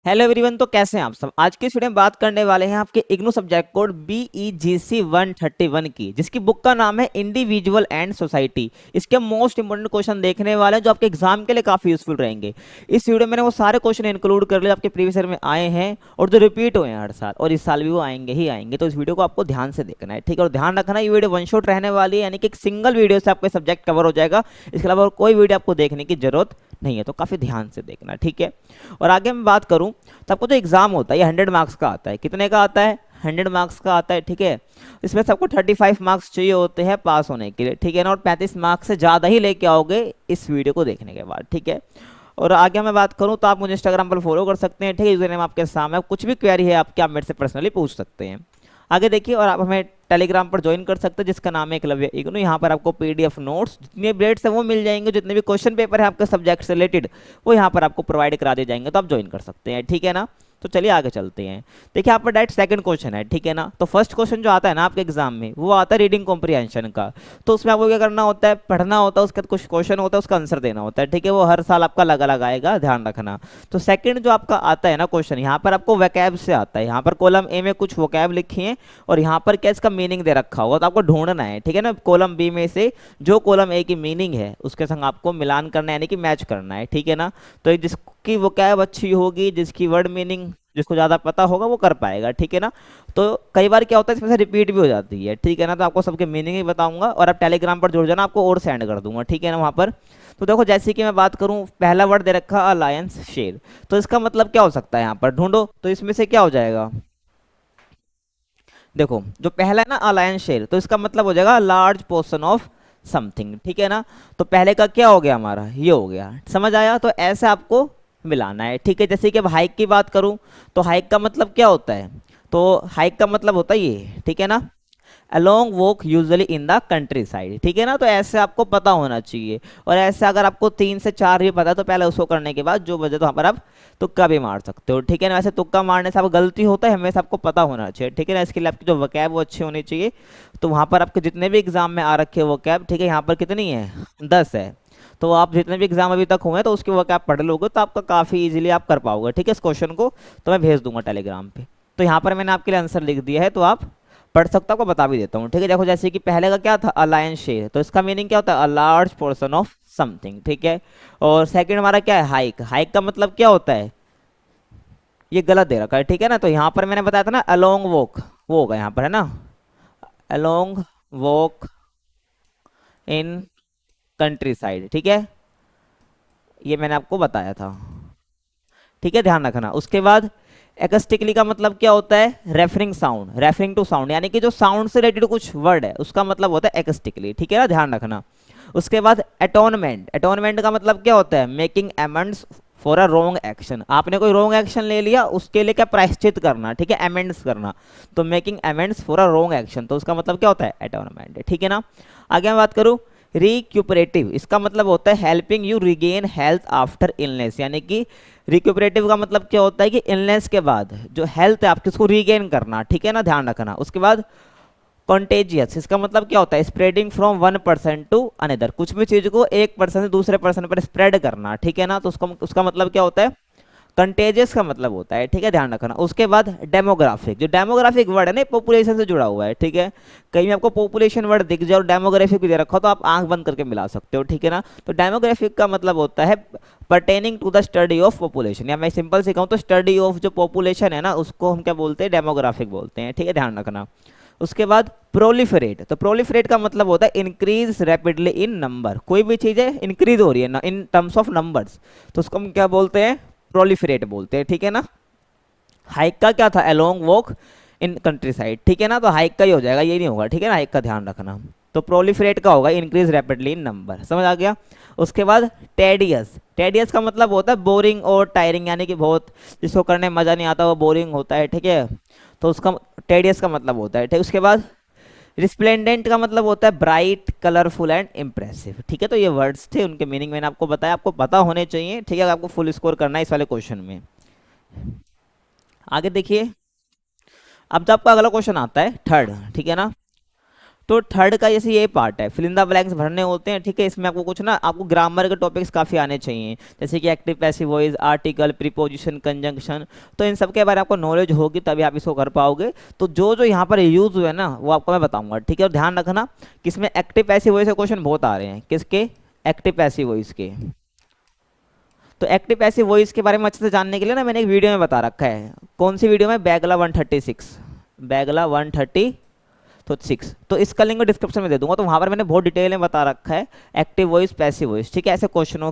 Hello everyone. तो कैसे हैं आप सब। आज की इस वीडियो में बात करने वाले हैं आपके इग्नू सब्जेक्ट कोड BEGC 131 की, जिसकी बुक का नाम है इंडिविजुअल एंड सोसाइटी। इसके मोस्ट इंपोर्टेंट क्वेश्चन देखने वाले हैं जो आपके एग्जाम के लिए काफी यूजफुल रहेंगे। इस वीडियो में मैंने वो सारे क्वेश्चन इंक्लूड कर लिए आपके प्रीवियस ईयर में आए हैं और जो रिपीट हुए हैं हर साल, और इस साल भी वो आएंगे ही आएंगे। तो इस वीडियो को आपको ध्यान से देखना है, ठीक है। और ध्यान रखना, ये वीडियो वन शॉट रहने वाली है, यानी कि एक सिंगल वीडियो से आपका सब्जेक्ट कवर हो जाएगा। इसके अलावा और कोई वीडियो आपको देखने की जरूरत नहीं है, तो काफी ध्यान से देखना, ठीक है। और आगे मैं बात करूं तो आपको जो एग्जाम होता है ये 100 मार्क्स का आता है। कितने का आता है? 100 मार्क्स का आता है, ठीक है। इसमें सबको 35 मार्क्स चाहिए होते हैं पास होने के लिए, ठीक है ना। और 35 मार्क्स से ज़्यादा ही लेके आओगे इस वीडियो को देखने के बाद, ठीक है। और आगे मैं बात करूं तो आप मुझे इंस्टाग्राम पर फॉलो कर सकते हैं, ठीक है। यूजर नेम आपके सामने, कुछ भी क्वेरी है आपकी आप मेरे से पर्सनली पूछ सकते हैं। आगे देखिए, और आप हमें टेलीग्राम पर ज्वाइन कर सकते हैं जिसका नाम है एकलव्य इग्नू। यहाँ पर आपको PDF नोट्स जितने अपडेट्स हैं वो मिल जाएंगे, जितने भी क्वेश्चन पेपर है आपके सब्जेक्ट से रिलेटेड वो यहाँ पर आपको प्रोवाइड करा दिए जाएंगे, तो आप ज्वाइन कर सकते हैं, ठीक है ना। तो चलिए आगे चलते हैं। देखिए यहाँ पर डायरेक्ट सेकंड क्वेश्चन है, ठीक है ना। तो फर्स्ट क्वेश्चन जो आता है ना आपके एग्जाम में वो आता है रीडिंग कॉम्प्रिहेंशन का। तो उसमें आपको क्या करना होता है, पढ़ना होता है, उसके बाद कुछ क्वेश्चन होता है, उसका आंसर देना होता है, ठीक है। वो हर साल आपका अलग अलग आएगा, ध्यान रखना। तो सेकंड जो आपका आता है ना क्वेश्चन, यहाँ पर आपको वोकैब से आता है। यहाँ पर कॉलम ए में कुछ वोकैब लिखी है और यहाँ पर क्या इसका मीनिंग दे रखा होगा, तो आपको ढूंढना है, ठीक है ना। कॉलम बी में से जो कॉलम ए की मीनिंग है उसके संग आपको मिलान करना है, यानी कि मैच करना है, ठीक है ना। तो जिसकी वोकैब अच्छी होगी, जिसकी वर्ड मीनिंग जिसको ज़्यादा पता होगा वो कर पाएगा, ठीक है ना। तो कई बार क्या होता है इसमें से रिपीट भी हो जाती है, ठीक है ना। तो आपको सबके मीनिंग ही बताऊंगा और आप टेलीग्राम पर जुड़ जाना, आपको और सेंड कर दूंगा, ठीक है ना वहाँ पर। तो देखो जैसे कि मैं बात करूँ, पहला वर्ड दे रखा अलायंस शेर, तो इसका मतलब क्या हो सकता है यहाँ पर ढूंढो। तो इसमें से क्या हो जाएगा, देखो जो पहला है ना अलायंस शेयर, तो इसका मतलब हो जाएगा लार्ज पोर्शन ऑफ समथिंग, ठीक है ना। तो पहले का क्या हो गया हमारा, ये हो गया, समझ आया। तो ऐसे आपको मिलाना है, ठीक है। जैसे कि अब हाइक की बात करूं तो हाइक का मतलब क्या होता है, तो हाइक का मतलब होता है ये, ठीक है ना। Along walk usually in the country side, ठीक है ना। तो ऐसे आपको पता होना चाहिए। और ऐसे अगर आपको 3 से 4 भी पता है तो पहले उसको करने के बाद जो बचे तो वहाँ पर आप तुक्का भी मार सकते हो, ठीक है ना। वैसे तुक्का मारने से आपको गलती होता है, हमेशा आपको पता होना चाहिए, ठीक है ना। इसके लिए आपकी जो वोकैब वो अच्छी होनी चाहिए। तो वहाँ पर आपके जितने भी एग्जाम में आ रखे वोकैब, ठीक है, यहाँ पर कितनी है, 10 है। तो आप जितने भी एग्जाम अभी तक हुए हैं तो उसकी वोकैब पढ़ लोगे तो आपका काफ़ी इजीली आप कर पाओगे, ठीक है। इस क्वेश्चन को तो मैं भेज दूंगा टेलीग्राम पे। तो यहाँ पर मैंने आपके लिए आंसर लिख दिया है, तो आप पढ़ सकता हूँ, आपको बता भी देता हूँ, ठीक है। देखो जैसे कि पहले का क्या था अलायंस शेयर, तो इसका मीनिंग क्या होता है, a large portion of something, ठीक है। और सेकंड हमारा क्या है, हाइक। हाइक का मतलब क्या होता है, ये गलत दे रखा है, ठीक है ना। तो यहाँ पर मैंने बताया था ना अलोंग वॉक, वो होगा यहाँ पर, है ना, along walk in country side, ठीक है। ये मैंने आपको बताया था, ठीक है, ध्यान रखना। उसके बाद एकस्टिकली का मतलब क्या होता है, referring sound, referring to sound, यानी कि जो साउंड से रिलेटेड कुछ वर्ड है उसका मतलब होता है एकस्टिकली, ठीक है ना, ध्यान रखना। उसके बाद एटोनमेंट, एटोनमेंट का मतलब क्या होता है, making amends for a wrong action. आपने कोई रॉन्ग एक्शन ले लिया उसके लिए क्या प्रायश्चित करना, ठीक है, अमेंड्स करना। तो making amends for a wrong action, तो उसका मतलब क्या होता है, एटोनमेंट, ठीक है ना। आगे मैं बात करूं रिक्यूपरेटिव, इसका मतलब होता है helping you regain health after illness, यानी कि रिक्यूपरेटिव का मतलब क्या होता है कि इलनेस के बाद जो हेल्थ है आपकी उसको रीगेन करना, ठीक है ना, ध्यान रखना। उसके बाद कॉन्टेजियस, इसका मतलब क्या होता है spreading from 1 person to another, कुछ भी चीज को एक पर्सन से दूसरे पर्सन पर स्प्रेड करना, ठीक है ना। तो उसका मतलब क्या होता है, कंटेजियस का मतलब होता है, ठीक है, ध्यान रखना। उसके बाद डेमोग्राफिक, जो डेमोग्राफिक वर्ड है ना पॉपुलेशन से जुड़ा हुआ है, ठीक है। कहीं भी आपको पॉपुलेशन वर्ड दिख जाए और डेमोग्राफिक भी दे रखा हो तो आप आंख बंद करके मिला सकते हो, ठीक है ना। तो डेमोग्राफिक का मतलब होता है pertaining to the study of population, या मैं सिंपल से कहूँ तो स्टडी ऑफ जो पॉपुलेशन है ना उसको हम क्या बोलते हैं, डेमोग्राफिक बोलते हैं, ठीक है, ध्यान रखना। उसके बाद प्रोलिफरेट, तो प्रोलिफरेट का मतलब होता है इंक्रीज रैपिडली इन नंबर, कोई भी चीज़ है इंक्रीज हो रही है ना इन टर्म्स ऑफ नंबर्स, तो उसको हम क्या बोलते हैं, प्रोलिफरेट बोलते हैं, ठीक है ना। हाइक का क्या था, along walk in country side, ठीक है ना। तो हाइक का ही हो जाएगा, ये नहीं होगा, ठीक है ना, हाइक का ध्यान रखना। तो प्रोलिफरेट का होगा इंक्रीज रैपिडली इन नंबर, समझ आ गया। उसके बाद टेडियस, टेडियस का मतलब होता है बोरिंग और टायरिंग, यानी कि बहुत जिसको करने में मजा नहीं आता वो बोरिंग होता है, ठीक है। तो उसका टेडियस का मतलब होता है, ठीक। उसके बाद रिस्प्लेंडेंट का मतलब होता है ब्राइट कलरफुल एंड इम्प्रेसिव, ठीक है। तो ये वर्ड्स थे, उनके मीनिंग मैंने आपको बताया, आपको पता होने चाहिए, ठीक है। आपको फुल स्कोर करना है इस वाले क्वेश्चन में। आगे देखिए, अब तो आपका अगला क्वेश्चन आता है थर्ड, ठीक है ना। तो थर्ड का जैसे ये पार्ट है, फिल इन द ब्लैंक्स भरने होते हैं, ठीक है। इसमें आपको कुछ ना, आपको ग्रामर के टॉपिक्स काफ़ी आने चाहिए, जैसे कि active passive voice, article, preposition, conjunction. तो इन सब के बारे में आपको नॉलेज होगी तभी आप इसको कर पाओगे। तो जो जो यहाँ पर यूज़ हुए ना वो आपको मैं बताऊंगा, ठीक है। और ध्यान रखना कि इसमें एक्टिव पैसिव वॉइस के क्वेश्चन बहुत आ रहे हैं। किसके? एक्टिव पैसिव वॉइस के। तो एक्टिव पैसिव वॉइस के बारे में अच्छे से जानने के लिए ना मैंने एक वीडियो में बता रखा है। कौन सी वीडियो में? बैगला 136, बैगला 136। तो इसका लिंक डिस्क्रिप्शन में दे दूंगा। तो वहाँ पर मैंने बहुत डिटेल में बता रखा है एक्टिव वॉइस, पैसिव वॉइस, ठीक है, ऐसे क्वेश्चनों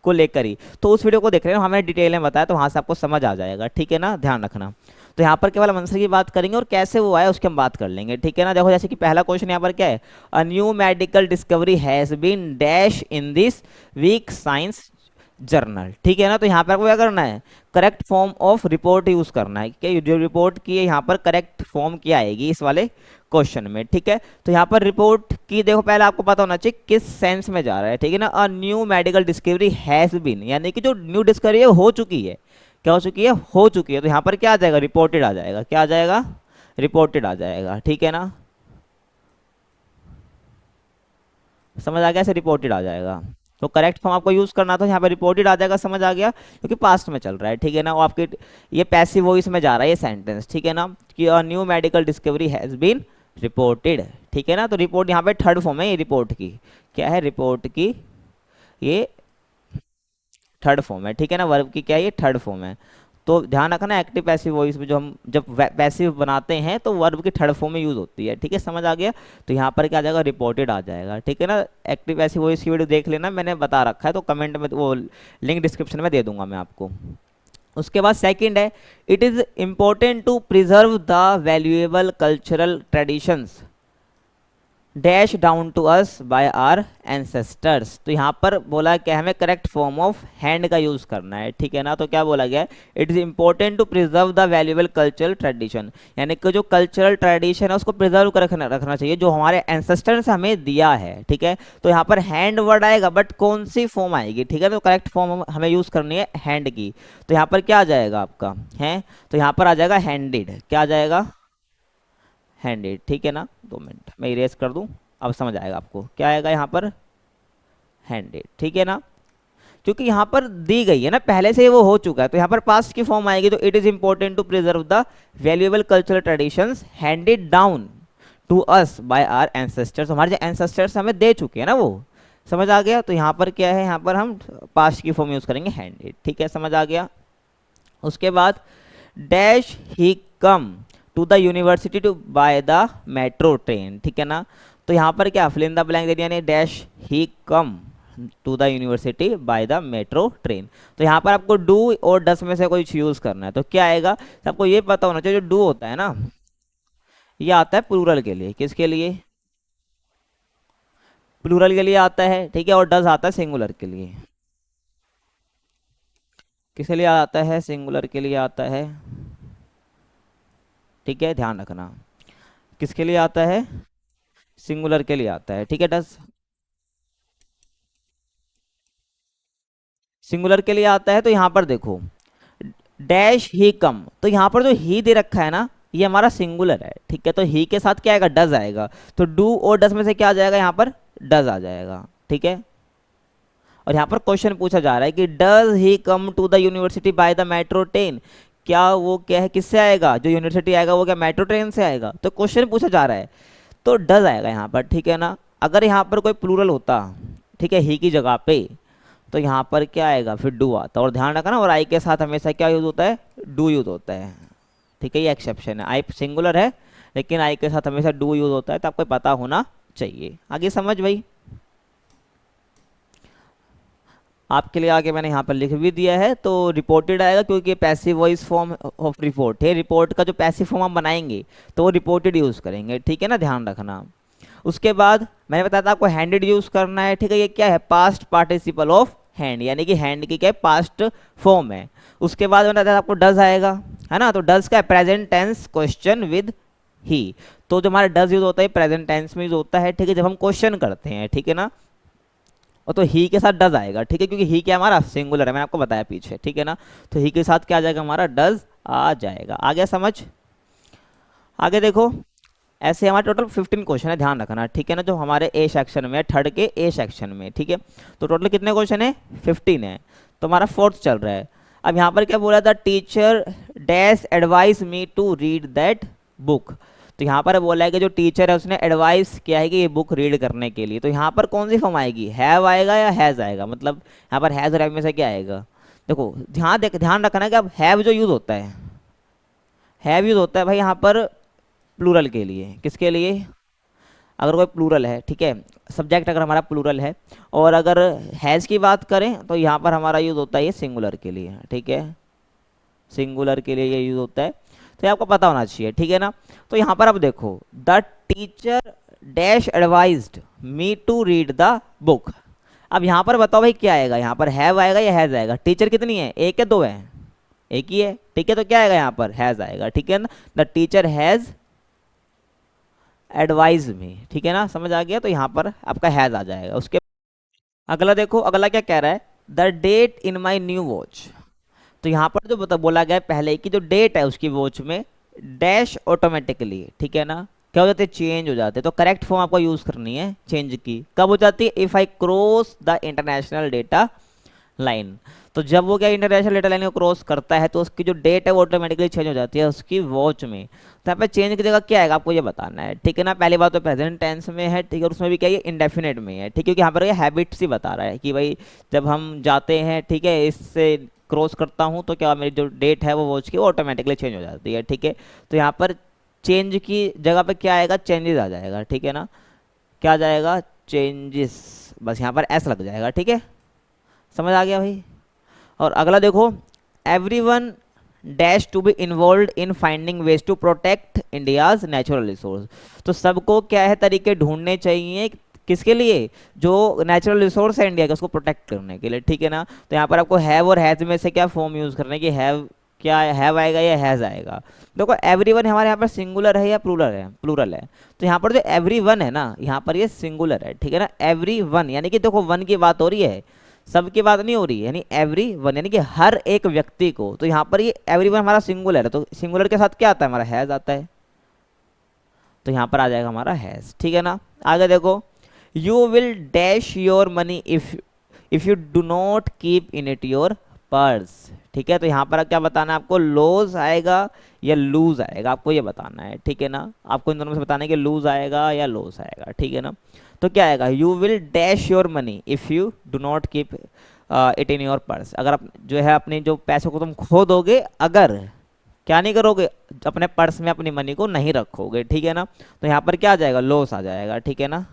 को लेकर ही। तो उस वीडियो को देख रहे हो, हमें डिटेल में बताया, तो वहाँ से आपको समझ आ जाएगा, ठीक है ना, ध्यान रखना। तो यहाँ पर केवल आंसर की बात करेंगे और कैसे वो आया उसकी हम बात कर लेंगे, ठीक है ना। देखो जैसे कि पहला क्वेश्चन यहाँ पर क्या है, a new medical discovery has been dash in this week science journal, ठीक है ना। तो यहाँ पर आपको क्या करना है, correct form of report use करना है, कि जो रिपोर्ट की है यहाँ पर करेक्ट फॉर्म क्या आएगी इस वाले क्वेश्चन में, ठीक है। तो यहाँ पर रिपोर्ट की देखो पहले आपको पता होना चाहिए किस सेंस में जा रहा है, ठीक है ना। A new medical discovery has been, यानी कि जो न्यू डिस्कवरी है हो चुकी है। क्या हो चुकी है? हो चुकी है। तो यहाँ पर क्या आ जाएगा? रिपोर्टेड आ जाएगा। क्या आ जाएगा? रिपोर्टेड आ जाएगा, ठीक है ना। समझ आ गया? ऐसे रिपोर्टेड आ जाएगा। तो करेक्ट फॉर्म आपको यूज करना था, यहाँ पे रिपोर्टेड आ जाएगा, समझ आ गया, क्योंकि पास्ट में चल रहा है, ठीक है ना। वो आपके ये पैसिव वॉइस में जा रहा है ये सेंटेंस, ठीक है ना, कि a new medical discovery has been reported, ठीक है ना। तो रिपोर्ट यहाँ पे थर्ड फॉर्म है, ये रिपोर्ट की क्या है? रिपोर्ट की ये थर्ड फॉर्म है, ठीक है ना। वर्ब की क्या है? ये थर्ड फॉर्म है। तो ध्यान रखना एक्टिव पैसिव वॉइस में जो हम जब पैसिव बनाते हैं तो वर्ब की थर्ड फॉर्म में यूज होती है, ठीक है, समझ आ गया। तो यहाँ पर क्या आ जाएगा? रिपोर्टेड आ जाएगा, ठीक है ना। एक्टिव पैसिव वॉइस की वीडियो देख लेना, मैंने बता रखा है, तो कमेंट में वो लिंक डिस्क्रिप्शन में दे दूंगा मैं आपको। उसके बाद सेकंड है, it is important to preserve the valuable cultural traditions dash down to us by our ancestors. तो यहाँ पर बोला क्या, हमें करेक्ट फॉर्म ऑफ हैंड का यूज़ करना है, ठीक है ना। तो क्या बोला गया है? It is important to preserve the valuable cultural tradition, यानी कि जो कल्चरल ट्रेडिशन है उसको प्रिजर्व कर रखना चाहिए जो हमारे एंसेस्टर्स हमें दिया है, ठीक है। तो यहाँ पर हैंड वर्ड आएगा, बट कौन सी फॉर्म आएगी, ठीक है। तो करेक्ट फॉर्म हमें यूज़ करनी है हैंड की। तो यहाँ पर क्या आ जाएगा आपका है, तो यहाँ पर आ जाएगा हैंडेड। क्या आ जाएगा? हैंडेड, ठीक है ना। 2 मिनट मैं इरेज कर दूं, अब समझ आएगा आपको। क्या आएगा यहाँ पर? हैंडेड, ठीक है ना। क्योंकि यहाँ पर दी गई है ना, पहले से वो हो चुका है, तो यहाँ पर पास्ट की फॉर्म आएगी। तो it is important to preserve the valuable cultural traditions handed down to us by our ancestors. हमारे जो एंसेस्टर्स हमें दे चुके हैं ना, वो समझ आ गया। तो यहाँ पर क्या है, यहाँ पर हम पास्ट की फॉर्म यूज करेंगे हैंडेड, ठीक है, समझ आ गया। उसके बाद dash he come to the university to by the metro train, ठीक है ना। तो यहाँ पर क्या, फिल इन द ब्लैंक दे दिया, यानी dash he come to the university by the metro train. तो यहाँ पर आपको डू और डस में से कोई यूज करना है। तो क्या आएगा? तो आपको ये पता होना चाहिए, जो डू होता है ना ये आता है प्लूरल के लिए। किसके लिए? प्लूरल के लिए आता है, ठीक है। और डस आता है सिंगुलर के लिए। किसके लिए आता है? सिंगुलर के लिए आता है, ठीक है, ध्यान रखना। किसके लिए आता है? सिंगुलर के लिए आता है, ठीक है। डस सिंगुलर के लिए आता है। तो यहाँ पर देखो डैश ही कम, तो यहाँ पर जो ही दे रखा है ना ये हमारा सिंगुलर है, ठीक है। तो ही के साथ क्या आएगा? डज आएगा। तो डू और डज में से क्या आ जाएगा? यहाँ पर डज आ जाएगा, ठीक है। और यहाँ पर क्वेश्चन पूछा जा रहा है कि does he come to the university by the metro train. क्या वो क्या है, किससे आएगा? जो यूनिवर्सिटी आएगा वो क्या मेट्रो ट्रेन से आएगा? तो क्वेश्चन पूछा जा रहा है तो डज आएगा यहाँ पर, ठीक है ना। अगर यहाँ पर कोई प्लूरल होता, ठीक है, ही की जगह पे, तो यहाँ पर क्या आएगा? फिर डू आता। और ध्यान रखना, और आई के साथ हमेशा क्या यूज होता है? डू यूज होता है, ठीक है। ये एक्सेप्शन है, आई सिंगुलर है लेकिन आई के साथ हमेशा डू यूज होता है, तो आपको पता होना चाहिए। आगे समझ भाई, आपके लिए आगे मैंने यहाँ पर लिख भी दिया है। तो रिपोर्टेड आएगा क्योंकि passive voice form of report है। रिपोर्ट का जो पैसिव फॉर्म हम बनाएंगे तो वो रिपोर्टेड यूज करेंगे, ठीक है ना, ध्यान रखना। उसके बाद मैंने बताया था आपको हैंडेड यूज करना है, ठीक है। ये क्या है? पास्ट पार्टिसिपल ऑफ हैंड, यानी कि हैंड की क्या है? पास्ट फॉर्म है। उसके बाद मैंने बताया आपको डज आएगा, है ना। तो डज का है present tense question with he. तो जो हमारा डज यूज होता है प्रेजेंट टेंस में यूज होता है, ठीक है, जब हम क्वेश्चन करते हैं, ठीक है ना। और तो ही के साथ डज आएगा, ठीक है, क्योंकि ही क्या हमारा सिंगुलर है, मैंने आपको बताया पीछे, ठीक है ना। तो ही के साथ क्या आ जाएगा? हमारा डज आ जाएगा। आ गया समझ? आगे देखो, ऐसे हमारे टोटल 15 क्वेश्चन है, ध्यान रखना, ठीक है ना, जो हमारे ए सेक्शन में, थर्ड के ए सेक्शन में, ठीक है। तो टोटल कितने क्वेश्चन है, 15 है, तो हमारा फोर्थ चल रहा है। अब यहाँ पर क्या बोला था, teacher dash advice me to read that book. तो यहाँ पर बोला है कि जो टीचर है उसने एडवाइस किया है कि ये बुक रीड करने के लिए। तो यहाँ पर कौन सी फॉर्म आएगी, हैव आएगा या हैज़ आएगा, मतलब यहाँ पर हैज़ और हैव में से क्या आएगा। देखो ध्यान रखना कि अब हैव जो यूज़ होता है, हैव यूज़ होता है भाई यहाँ पर प्लूरल के लिए, किसके लिए, अगर कोई प्लूरल है, ठीक है, सब्जेक्ट अगर हमारा प्लूरल है। और अगर हैज़ की बात करें तो यहाँ पर हमारा यूज़ होता है ये सिंगुलर के लिए, ठीक है, सिंगुलर के लिए ये यूज़ होता है। तो ये आपको पता होना चाहिए, ठीक है ना। तो यहाँ पर अब देखो, the teacher dash advised me to read the book. अब यहाँ पर बताओ भाई क्या आएगा, यहाँ पर हैव आएगा या हैज़ आएगा। टीचर कितनी है, एक है दो है, एक ही है, ठीक है, तो क्या आएगा यहाँ पर हैज़ आएगा, ठीक है ना। द टीचर हैज़ एडवाइज में, ठीक है ना, समझ आ गया। तो यहाँ पर आपका हैज़ आ जाएगा। उसके अगला देखो, अगला क्या कह रहा है, the date in my new watch. तो यहाँ पर जो बोला गया है पहले की जो डेट है उसकी वॉच में डैश ऑटोमेटिकली, ठीक है ना, क्या हो जाते हैं, चेंज हो जाते हैं। तो करेक्ट फॉर्म आपको यूज करनी है चेंज की, कब हो जाती है, if I cross the international data line. तो जब वो क्या इंटरनेशनल डेटा लाइन को क्रॉस करता है तो उसकी जो डेट है वो ऑटोमेटिकली चेंज हो जाती है उसकी वॉच में। तो यहाँ पे चेंज की जगह क्या आएगा आपको ये बताना है, ठीक है ना। पहली बात तो प्रेजेंट टेंस में है, ठीक है, और उसमें भी क्या है, इंडेफिनेट में है, ठीक है, क्योंकि यहाँ पर ये हैबिट्स ही बता रहा है कि भाई जब हम जाते हैं, ठीक है, इससे क्रॉस करता हूँ तो क्या मेरी जो डेट है वो वॉच की वो ऑटोमेटिकली चेंज हो जाती है, ठीक है। तो यहाँ पर चेंज की जगह पे क्या आएगा, चेंजेस आ जाएगा, ठीक है ना, क्या आ जाएगा, चेंजेस, बस यहाँ पर एस लग जाएगा, ठीक है, समझ आ गया भाई। और अगला देखो, everyone dash to be involve in finding ways to protect India's natural resource. तो सबको क्या है, तरीके ढूंढने चाहिए, किसके लिए, जो नेचुरल रिसोर्स है इंडिया का उसको प्रोटेक्ट करने के लिए, ठीक है ना। तो यहाँ पर आपको हैव और हैज में से क्या फॉर्म यूज करने की, हैव क्या हैव आएगा या हैज आएगा। देखो एवरीवन हमारे यहाँ पर सिंगुलर है या प्लूरल है। तो यहाँ पर जो एवरीवन है ना, यहाँ पर ये सिंगुलर है, ठीक है ना, एवरीवन यानी कि देखो वन की बात हो रही है, सबकी बात नहीं हो रही है, यानी एवरी वन यानी कि हर एक व्यक्ति को। तो यहाँ पर ये एवरी वन हमारा सिंगुलर है, तो सिंगुलर के साथ क्या आता है, हमारा हैज आता है, तो यहाँ पर आ जाएगा हमारा हैज, ठीक है ना। आगे देखो, you will dash your money if you do not keep in it your purse, ठीक है। तो यहाँ पर क्या बताना है आपको, लॉस आएगा या लूज आएगा, आपको ये बताना है, ठीक है ना। आपको इन दोनों में से बताना है कि लूज आएगा या लॉस आएगा, ठीक है ना। तो क्या आएगा, you will dash your money if you do not keep it in your purse. अगर आप जो है अपने जो पैसों को तुम खो दोगे, अगर क्या नहीं करोगे, अपने पर्स में अपनी मनी को नहीं रखोगे, ठीक है ना। तो यहाँ पर क्या आ जाएगा, लॉस आ जाएगा, ठीक है ना।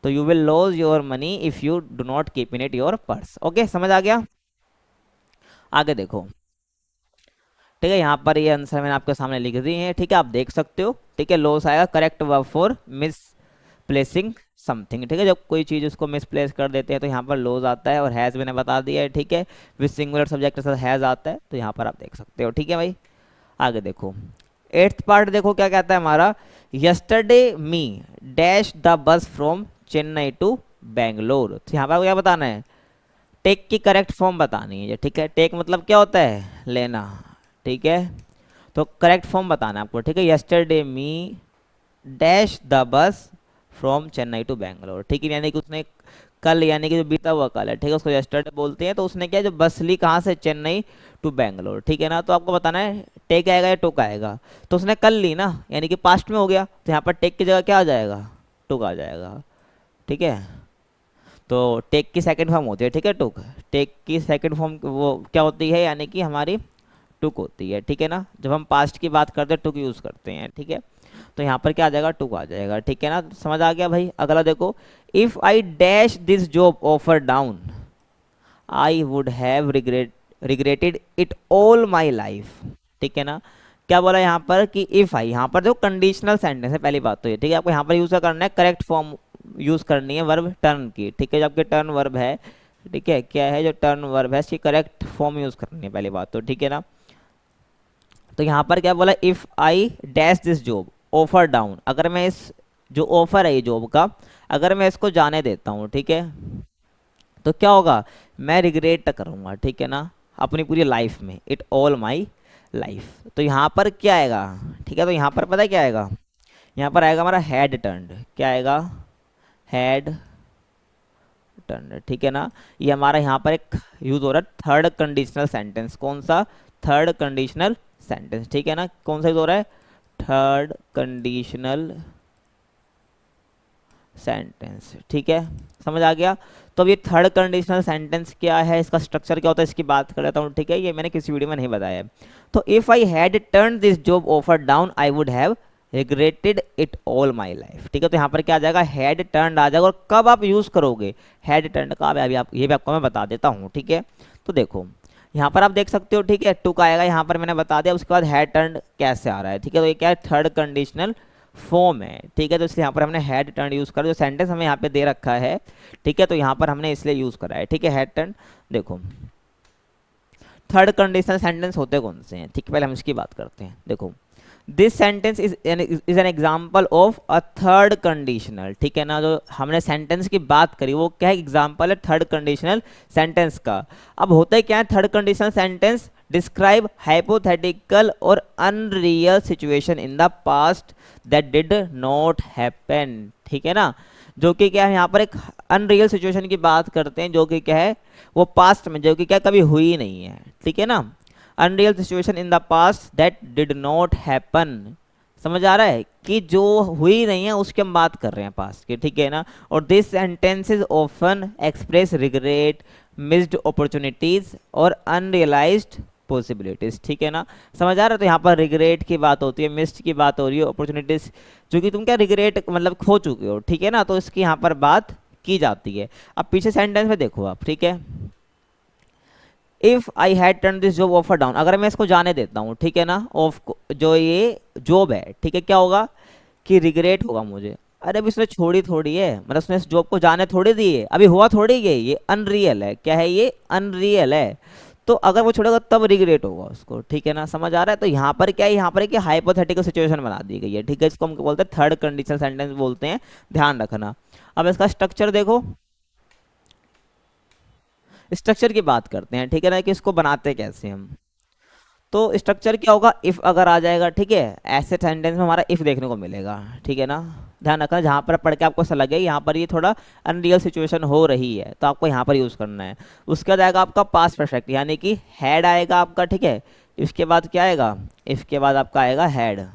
तो you will loss your money if you do not keep in it your purse. Okay, समझ आ गया। आगे देखो, ठीक है, यहाँ पर ये आंसर मैंने आपके सामने लिख दी है, ठीक है, आप देख सकते हो, ठीक है। लॉस आएगा correct verb for miss placing something, ठीक है, जब कोई चीज़ उसको मिसप्लेस कर देते हैं तो यहाँ पर लॉस आता है। और हैज़ मैंने बता दिया है, ठीक है, विद सिंगुलर सब्जेक्ट के साथ हैज़ आता है, तो यहाँ पर आप देख सकते हो, ठीक है भाई। आगे देखो, एट्थ पार्ट देखो क्या कहता है हमारा, yesterday me dash the bus from Chennai to Bangalore. तो यहाँ पर क्या बताना है, टेक की करेक्ट फॉर्म बतानी है, ठीक है। टेक मतलब क्या होता है, लेना, ठीक है। तो करेक्ट फॉर्म बताना है आपको, ठीक है। Yesterday me dash the bus from Chennai to Bangalore, ठीक है, यानी कि उसने कल, यानी कि जो बीता हुआ कल है, ठीक है, उसको यस्टरडे बोलते हैं। तो उसने क्या, जो बस ली कहाँ से, चेन्नई टू बेंगलोर, ठीक है ना। तो आपको बताना है टेक आएगा या टुक आएगा। तो उसने कल ली ना, यानी कि पास्ट में हो गया, तो यहाँ पर टेक की जगह क्या आ जाएगा, टुक आ जाएगा, ठीक है। तो टेक की सेकंड फॉर्म होती है, ठीक है, टुक। टेक की सेकंड फॉर्म वो क्या होती है, यानी कि हमारी टुक होती है, ठीक है ना। जब हम पास्ट की बात करते हैं टुक यूज़ करते हैं, ठीक है। तो यहाँ पर क्या आ जाएगा, टुक आ जाएगा, ठीक है ना। समझ आ गया भाई। अगला देखो, if I dash this job offer down I would have regretted it all my life, ठीक है ना। क्या बोला यहाँ पर कि इफ़ आई, यहाँ पर देखो कंडीशनल सेंटेंस है, पहली बात तो ये, ठीक है। आपको यहाँ पर यूज़ करना है करेक्ट फॉर्म यूज़ करनी है वर्ब टर्न की, ठीक है। जबकि टर्न वर्ब है, ठीक है, क्या है, जो टर्न वर्ब है इसकी करेक्ट फॉर्म यूज़ करनी है, पहली बात तो, ठीक है ना। तो यहाँ पर क्या बोला, if I dash this job offer down, अगर मैं इस जो ऑफर है ये जॉब का, अगर मैं इसको जाने देता हूँ, ठीक है, तो क्या होगा, मैं रिग्रेट करूँगा, ठीक है ना, अपनी पूरी लाइफ में, इट ऑल माई लाइफ। तो यहाँ पर क्या आएगा, ठीक है, तो यहाँ पर पता है क्या आएगा, यहाँ पर आएगा हमारा हैड टर्न्ड, क्या आएगा, हैड टर्न्ड, ठीक है ना। ये हमारा यहाँ पर एक यूज हो रहा है थर्ड कंडीशनल सेंटेंस, कौन सा, थर्ड कंडीशनल सेंटेंस, ठीक है ना, कौन सा यूज हो रहा है, थर्ड कंडीशनल सेंटेंस, ठीक है, समझ आ गया। तो अब ये थर्ड कंडीशनल सेंटेंस क्या है, इसका स्ट्रक्चर क्या होता है, इसकी बात कर लेता हूँ, ठीक है, ये मैंने किसी वीडियो में नहीं बताया है। तो if I had turn this job offer down I would have regretted it all my life, ठीक है। तो यहाँ पर क्या आ जाएगा, हैड टर्न आ जाएगा, और कब आप यूज करोगे हैड टर्न का, अभी आप ये भी आपको मैं बता देता हूँ, ठीक है। तो देखो यहाँ पर आप देख सकते हो, ठीक है, टू का आएगा, यहाँ पर मैंने बता दिया, उसके बाद हैड टर्न कैसे आ रहा है, ठीक है। तो ये क्या है, थर्ड कंडीशनल फॉर्म है, ठीक है। तो इसलिए यहाँ पर हमने हैड टर्न यूज़ करा, जो सेंटेंस हमें यहाँ पे दे रखा है, ठीक है, तो यहाँ पर हमने इसलिए यूज़ करा है, ठीक है, हैड टर्न। देखो थर्ड कंडीशनल सेंटेंस होते कौन से हैं, ठीक है, पहले हम इसकी बात करते हैं। देखो this sentence is an example of a third conditional, ठीक है ना, जो हमने सेंटेंस की बात करी वो क्या है, एग्जाम्पल है थर्ड कंडीशनल सेंटेंस का। अब होता है क्या है, third conditional sentence describe hypothetical और unreal situation in the past that did not happen, ठीक है ना, जो कि क्या है, यहाँ पर एक अनरियल सिचुएशन की बात करते हैं, जो कि क्या है, वो पास्ट में, जो कि क्या कभी हुई नहीं है, ठीक है ना, unreal situation in the past that did not happen, समझ आ रहा है, कि जो हुई नहीं है उसकी हम बात कर रहे हैं पास्ट की, ठीक है ना। और this sentences often express regret, missed opportunities और अनरियलाइज्ड पॉसिबिलिटीज, ठीक है ना, समझ आ रहा है। तो यहाँ पर रिग्रेट की बात होती है, मिस्ड की बात हो रही है, अपॉर्चुनिटीज जो कि तुम क्या रिग्रेट मतलब खो चुके हो, ठीक है ना, तो इसकी यहाँ पर बात की जाती है। अब पीछे सेंटेंस में देखो आप, ठीक है, if I had turn this job offer down, अगर मैं इसको जाने देता हूँ, ठीक है ना, ऑफ जो ये जॉब है, ठीक है, क्या होगा कि रिग्रेट होगा मुझे, अरे अभी उसने छोड़ी थोड़ी है, मतलब उसने इस जॉब को जाने थोड़ी दी है, अभी हुआ थोड़ी ये अनरियल है, क्या है ये अनरियल है, तो अगर वो छोड़ेगा तब रिग्रेट होगा उसको, ठीक है ना, समझ आ रहा है। तो यहाँ पर क्या है, यहाँ पर एक हाइपोथेटिकल सिचुएशन बना दी गई है, ठीक है, इसको हम बोलते हैं थर्ड कंडीशनल सेंटेंस बोलते हैं, ध्यान रखना। अब इसका स्ट्रक्चर देखो, स्ट्रक्चर की बात करते हैं, ठीक है ना, कि इसको बनाते कैसे हम। तो स्ट्रक्चर क्या होगा, इफ अगर आ जाएगा, ठीक है, ऐसे सेंटेंस में हमारा इफ देखने को मिलेगा, ठीक है ना, ध्यान रखना, जहाँ पर पढ़ के आपको ऐसा लगे यहाँ पर ये थोड़ा अनरियल सिचुएशन हो रही है, तो आपको यहाँ पर यूज़ करना है। उसके बाद आएगा आपका पास्ट परफेक्ट, यानी कि हैड आएगा आपका, ठीक है, इसके बाद क्या आएगा, इसके बाद आपका आएगा हैड,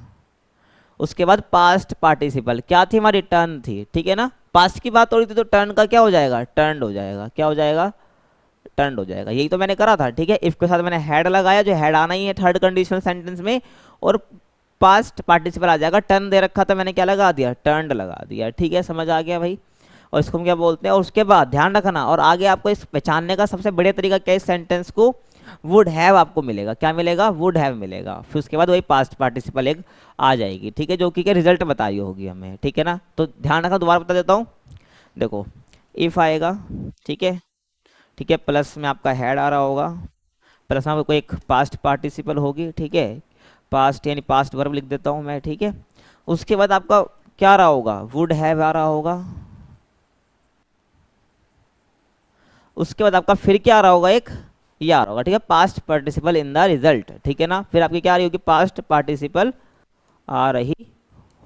उसके बाद पास्ट पार्टिसिपल, क्या थी हमारी, टर्न थी, ठीक है ना, पास्ट की बात हो रही थी तो टर्न का क्या हो जाएगा, टर्न हो जाएगा, क्या हो जाएगा, टर्न हो जाएगा, यही तो मैंने करा था, ठीक है। इफ के साथ मैंने हैड लगाया, जो हैड आना ही है थर्ड कंडीशनल सेंटेंस में, और पास्ट पार्टिसिपल आ जाएगा, टर्न दे रखा था मैंने, क्या लगा दिया, टर्न्ड लगा दिया, ठीक है, समझ आ गया भाई। और इसको हम क्या बोलते हैं, और उसके बाद ध्यान रखना, और आगे आपको इस पहचानने का सबसे बढ़िया तरीका क्या है, इस सेंटेंस को वुड हैव आपको मिलेगा, क्या मिलेगा, वुड हैव मिलेगा, फिर उसके बाद वही पास्ट पार्टिसिपल एक आ जाएगी, ठीक है, जो कि क्या रिजल्ट बताई होगी हमें, ठीक है ना। तो ध्यान रखना, दोबारा बता देता हूँ, देखो इफ आएगा, ठीक है, ठीक है, प्लस में आपका हैड आ रहा होगा, प्लस में आपको एक पास्ट पार्टिसिपल होगी, ठीक है, पास्ट यानी पास्ट वर्ब लिख देता हूँ मैं, ठीक है। उसके बाद आपका क्या आ रहा होगा, वुड हैव आ रहा होगा, उसके बाद आपका फिर क्या आ रहा होगा, एक ये आ रहा होगा, ठीक है, past participle in the result, ठीक है ना, फिर आपकी क्या आ रही होगी, पास्ट पार्टिसिपल आ रही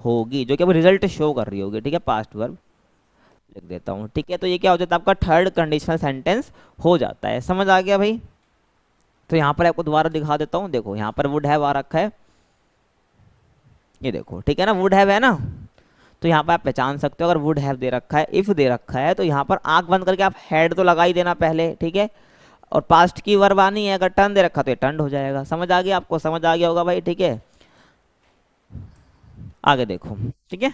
होगी, जो कि अब रिजल्ट शो कर रही होगी, ठीक है, पास्ट वर्ब लिख देता हूँ, ठीक है। तो ये क्या हो जाता है, आपका थर्ड कंडीशनल सेंटेंस हो जाता है, समझ आ गया भाई। तो यहाँ पर आपको दोबारा दिखा देता हूँ, देखो यहाँ पर वुड हैव आ रखा है, ये देखो, ठीक है ना, वुड हैव है ना, तो यहाँ पर आप पहचान सकते हो, अगर वुड हैव दे रखा है, इफ दे रखा है, तो यहाँ पर आंख बंद करके आप हैड तो लगा ही देना पहले, ठीक है, और पास्ट की वर्ब आनी है, अगर टर्न दे रखा तो ये टर्न हो जाएगा, समझ आ गया आपको, समझ आ गया होगा भाई, ठीक है। आगे देखो, ठीक है,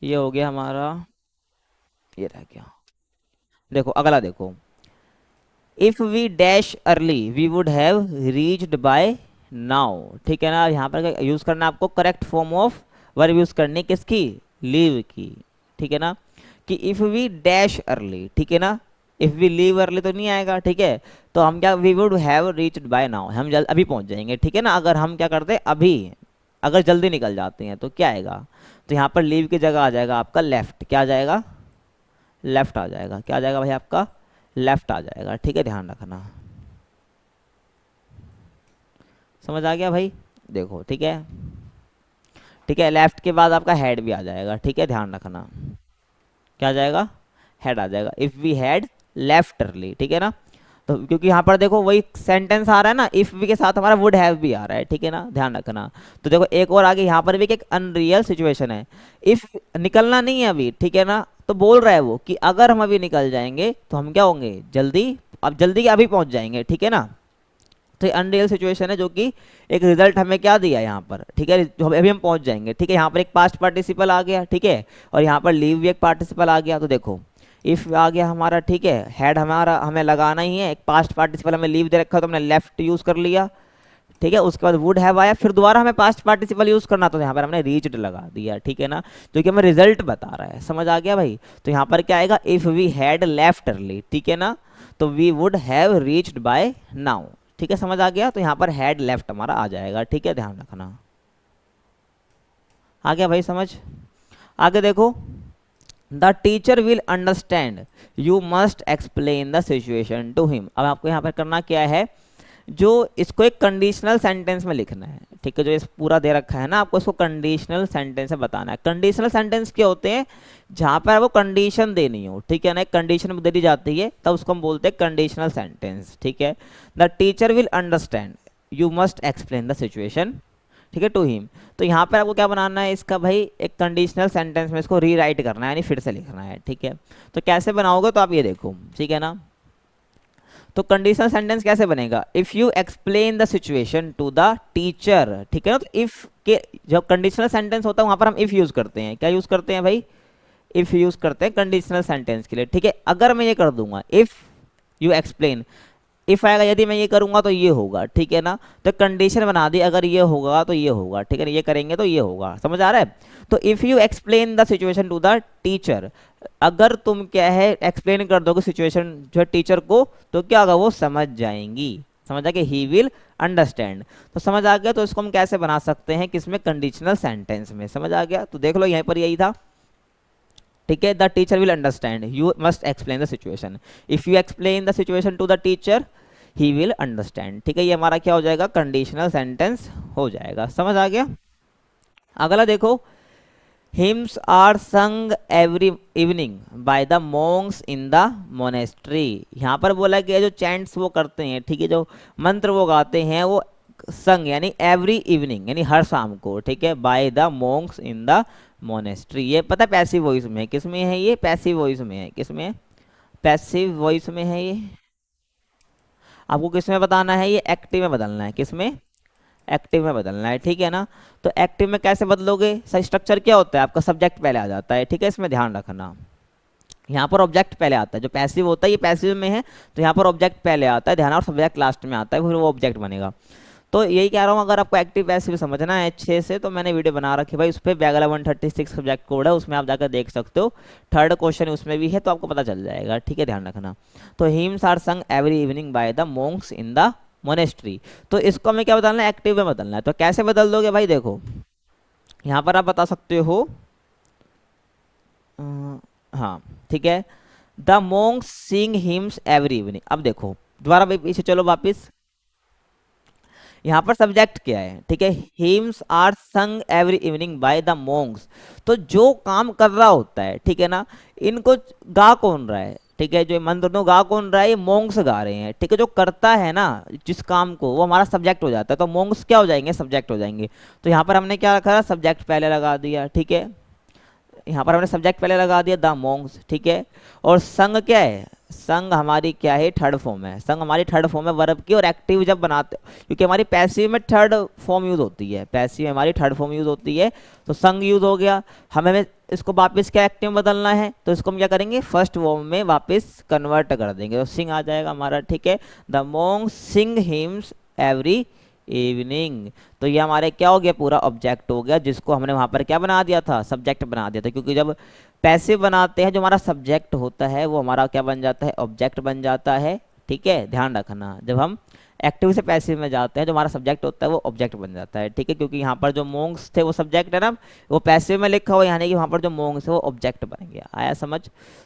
ये हो गया हमारा, ये रह गया, देखो अगला देखो, if we dash early we would have reached by now, ठीक है ना, यहाँ पर यूज करना आपको correct form of verb use करनी, किसकी, लीव की, ठीक है ना, कि इफ वी डैश अर्ली, ठीक है ना, इफ वी लीव अर्ली तो नहीं आएगा, ठीक है, तो हम क्या, we would have reached by now, हम जल्द अभी पहुंच जाएंगे, ठीक है ना, अगर हम क्या करते हैं अभी, अगर जल्दी निकल जाते हैं तो क्या आएगा, तो यहाँ पर लीव की जगह आ जाएगा आपका लेफ्ट, क्या आ जाएगा, लेफ्ट आ जाएगा, क्या आ जाएगा भाई आपका, लेफ्ट आ जाएगा, ठीक है, ध्यान रखना। समझ आ गया भाई? देखो ठीक है, ठीक है, लेफ्ट के बाद आपका हेड भी आ जाएगा, ठीक है, ध्यान रखना। क्या आ जाएगा? हेड आ जाएगा। If we had left early, ठीक है ना। तो क्योंकि यहाँ पर देखो वही सेंटेंस आ रहा है ना, इफ वी के साथ हमारा वुड हैव भी आ रहा है, ठीक है ना, ध्यान रखना। तो देखो एक और आगे यहाँ पर भी एक अनरियल सिचुएशन है। इफ निकलना नहीं है अभी, ठीक है ना, तो बोल रहा है वो कि अगर हम अभी निकल जाएंगे तो हम क्या होंगे, जल्दी, अब जल्दी के अभी पहुंच जाएंगे, ठीक है ना। तो ये अनरियल सिचुएशन है जो कि एक रिजल्ट हमें क्या दिया यहाँ पर, ठीक है, जो अभी हम पहुंच जाएंगे, ठीक है। यहाँ पर एक पास्ट पार्टिसिपल आ गया, ठीक है, और यहाँ पर लीव भी एक पार्टिसिपल आ गया। तो देखो इफ आ गया हमारा, ठीक है, हेड हमारा हमें लगाना ही है, एक पास्ट पार्टिसिपल हमें लीव दे रखा है तो हमने लेफ्ट यूज कर लिया, ठीक है। उसके बाद वुड हैव आया, फिर दोबारा हमें पास्ट पार्टिसिपल यूज करना, तो यहाँ पर हमने रीच्ड लगा दिया, ठीक है ना, जो कि हमें रिजल्ट बता रहा है। समझ आ गया भाई? तो यहाँ पर क्या आएगा, if we had left early, ठीक है ना, तो we would have reached by now, ठीक है, समझ आ गया। तो यहाँ पर हैड लेफ्ट हमारा आ जाएगा, ठीक है, ध्यान रखना। आ गया भाई समझ? आगे देखो, the teacher will understand, you must explain the situation to him. अब आपको यहाँ पर करना क्या है, जो इसको एक कंडीशनल सेंटेंस में लिखना है, ठीक है, जो इस पूरा दे रखा है ना आपको, इसको कंडीशनल सेंटेंस में बताना है। कंडीशनल सेंटेंस क्या होते हैं, जहाँ पर वो कंडीशन देनी हो, ठीक है ना, एक कंडीशन दे दी जाती है तब उसको हम बोलते हैं कंडीशनल सेंटेंस, ठीक है। The teacher will understand, you must explain the situation, ठीक है, टू हिम। तो यहाँ पर आपको क्या बनाना है इसका भाई, एक कंडीशनल सेंटेंस में इसको रीराइट करना है, यानी फिर से लिखना है, ठीक है। तो कैसे बनाओगे, तो आप ये देखो, ठीक है ना। तो कंडीशनल सेंटेंस कैसे बनेगा, if you explain the situation to the teacher, ठीक है ना। तो इफ के जब कंडीशनल सेंटेंस होता है वहां पर हम इफ यूज करते हैं, क्या यूज करते हैं भाई, इफ यूज करते हैं कंडीशनल सेंटेंस के लिए, ठीक है। अगर मैं ये कर दूंगा इफ यू एक्सप्लेन, इफ आएगा यदि मैं ये करूंगा तो ये होगा, ठीक है ना। तो कंडीशन बना दी, अगर ये होगा तो ये होगा, ठीक है ना, ये करेंगे तो ये होगा, समझ आ रहा है। तो if you explain the situation to the teacher, अगर तुम क्या है एक्सप्लेन कर दोगे सिचुएशन जो है टीचर को, तो क्या होगा, वो समझ जाएंगी, समझ आ गया, ही विल अंडरस्टैंड। तो समझ आ गया, तो इसको हम कैसे बना सकते हैं, किसमें, कंडीशनल सेंटेंस में, समझ आ गया। तो देख लो यहीं पर यही था, ठीक है, the teacher will understand, you must explain the situation, if you explain the situation to the teacher he will understand, ठीक है। ये हमारा क्या हो जाएगा, कंडीशनल सेंटेंस हो जाएगा, समझ आ गया। अगला देखो, hymns are sung every evening by the monks in the monastery. यहाँ पर बोला गया जो चैंट्स वो करते हैं, ठीक है, जो मंत्र वो गाते हैं, वो संग यानी एवरी इवनिंग यानी हर शाम को, ठीक है, by the monks in the monastery. ये पता है पैसिव वॉइस में है, किस में है ये, पैसिव वॉइस में है, किस में, पैसिव वॉइस में है ये। आपको किस में बताना है, ये एक्टिव में बदलना है, किस में, एक्टिव में बदलना है, ठीक है ना। तो एक्टिव में कैसे बदलोगे, सही स्ट्रक्चर क्या होता है आपका, सब्जेक्ट पहले आ जाता है, ठीक है, इसमें ध्यान रखना। यहाँ पर ऑब्जेक्ट पहले आता है, जो पैसिव होता है ये पैसिव में है, तो यहाँ पर ऑब्जेक्ट पहले आता है, ध्यान, और सब्जेक्ट लास्ट में आता है, फिर वो ऑब्जेक्ट बनेगा। तो यही कह रहा हूँ, अगर आपको एक्टिव पैसिव समझना है अच्छे से, तो मैंने वीडियो बना रखी भाई, उस पर बैगला 136 सब्जेक्ट कोड है, उसमें आप जाकर देख सकते हो, थर्ड क्वेश्चन उसमें भी है, तो आपको पता चल जाएगा, ठीक है, ध्यान रखना। तो hymns are sung every evening by the monks in the monastery. तो इसको हमें क्या बदलना है, एक्टिव में बदलना है। तो कैसे बदल दोगे भाई, देखो यहाँ पर आप बता सकते हो, हाँ ठीक है, the monks sing hymns every evening. अब देखो दोबारा भाई पीछे चलो वापिस, यहाँ पर सब्जेक्ट क्या है, ठीक है, hymns are sung every evening by the monks. तो जो काम कर रहा होता है, ठीक है ना, इनको गा कौन रहा है, ठीक है, जो मंत्र नो गा कौन रहा है, ये मोंक्स गा रहे हैं, ठीक है। जो करता है ना जिस काम को, वो हमारा सब्जेक्ट हो जाता है, तो मोंक्स क्या हो जाएंगे, सब्जेक्ट हो जाएंगे। तो यहाँ पर हमने क्या रखा है, सब्जेक्ट पहले लगा दिया, ठीक है, यहाँ पर हमने सब्जेक्ट पहले लगा दिया द मोंक्स, ठीक है। और संग क्या है, संग हमारी क्या है, थर्ड फॉर्म है, संग हमारी थर्ड फॉर्म है वर्ब की। और एक्टिव जब बनाते, क्योंकि हमारी पैसिव में थर्ड फॉर्म यूज होती है, पैसिव में हमारी थर्ड फॉर्म यूज होती है, तो संग यूज हो गया। हमें इसको वापस क्या एक्टिव में बदलना है, तो इसको हम क्या करेंगे, फर्स्ट फॉर्म में वापस कन्वर्ट कर देंगे, तो सिंग आ जाएगा हमारा, ठीक है। The monks sing hymns every evening. तो ये हमारे क्या हो गया, पूरा ऑब्जेक्ट हो गया, जिसको हमने वहां पर क्या बना दिया था, सब्जेक्ट बना दिया था। क्योंकि जब पैसिव बनाते हैं, जो हमारा सब्जेक्ट होता है वो हमारा क्या बन जाता है, ऑब्जेक्ट बन जाता है, ठीक है, ध्यान रखना। जब हम एक्टिव से पैसिव में जाते हैं, जो हमारा सब्जेक्ट होता है वो ऑब्जेक्ट बन जाता है, ठीक है। क्योंकि यहाँ पर जो मोंग्स थे वो सब्जेक्ट है ना, वो पैसिव में लिखा हुआ, यानी कि वहाँ पर जो मोंग्स है वो ऑब्जेक्ट बन गया, आया समझ।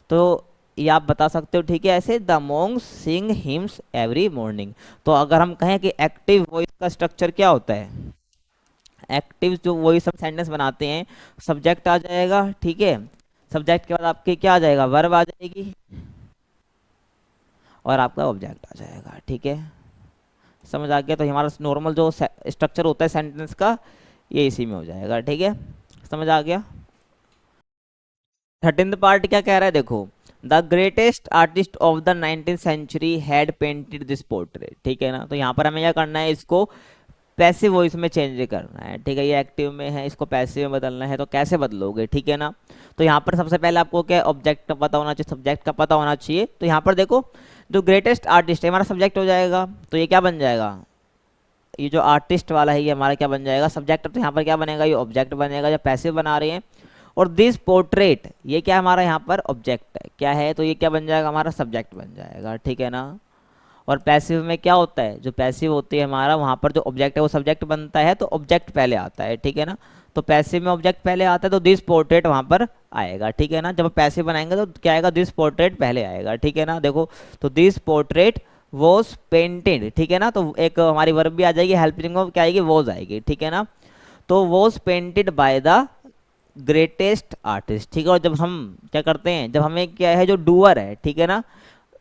तो ये आप बता सकते हो, ठीक है। ऐसे the monks sing hymns every morning. तो अगर हम कहें कि एक्टिव वॉइस का स्ट्रक्चर क्या होता है, एक्टिव जो वॉइस हम सेंटेंस बनाते हैं, सब्जेक्ट आ जाएगा, ठीक है। सब्जेक्ट के बाद आपके क्या आ जाएगा, वर्ब आ जाएगी, और आपका ऑब्जेक्ट आ जाएगा, ठीक है। समझ आ गया। तो हमारा नॉर्मल जो स्ट्रक्चर होता है सेंटेंस का, ये इसी में हो जाएगा, ठीक है। समझ आ गया। 13th पार्ट क्या कह रहा है, देखो। The greatest artist of the 19th century had painted this portrait, ठीक है ना। तो यहाँ पर हमें क्या करना है, इसको पैसिव वॉइस में चेंज करना है, ठीक है। ये एक्टिव में है, इसको पैसिव में बदलना है, तो कैसे बदलोगे, ठीक है ना। तो यहाँ पर सबसे पहले आपको क्या ऑब्जेक्ट का पता होना चाहिए, सब्जेक्ट का पता होना चाहिए। तो यहाँ पर देखो, जो ग्रेटेस्ट आर्टिस्ट है हमारा सब्जेक्ट हो जाएगा, तो ये क्या बन जाएगा, ये जो आर्टिस्ट वाला है ये हमारा क्या बन जाएगा, सब्जेक्ट। तो यहाँ पर क्या बनेगा, ये ऑब्जेक्ट बनेगा जब पैसिव बना रहे हैं। और दिस पोर्ट्रेट, ये क्या हमारा यहाँ पर ऑब्जेक्ट है, क्या है, तो ये क्या बन जाएगा, हमारा सब्जेक्ट बन जाएगा, ठीक है ना। और पैसिव में क्या होता है, जो पैसिव होती है हमारा, वहाँ पर जो ऑब्जेक्ट है वो सब्जेक्ट बनता है, तो ऑब्जेक्ट पहले आता है, ठीक है ना। तो पैसिव में ऑब्जेक्ट पहले आता है, तो दिस पोर्ट्रेट वहाँ पर आएगा, ठीक है ना। जब पैसिव बनाएंगे तो क्या आएगा, दिस पोर्ट्रेट पहले आएगा, ठीक है ना। देखो, तो दिस पोर्ट्रेट वॉज पेंटेड, ठीक है ना। तो एक हमारी वर्ब भी आ जाएगी, हेल्पिंग ऑफ क्या आएगी, वॉज आएगी, ठीक है ना। तो was painted by the greatest artist, ठीक है। और जब हम क्या करते हैं, जब हमें क्या है, जो डूअर है, ठीक है ना,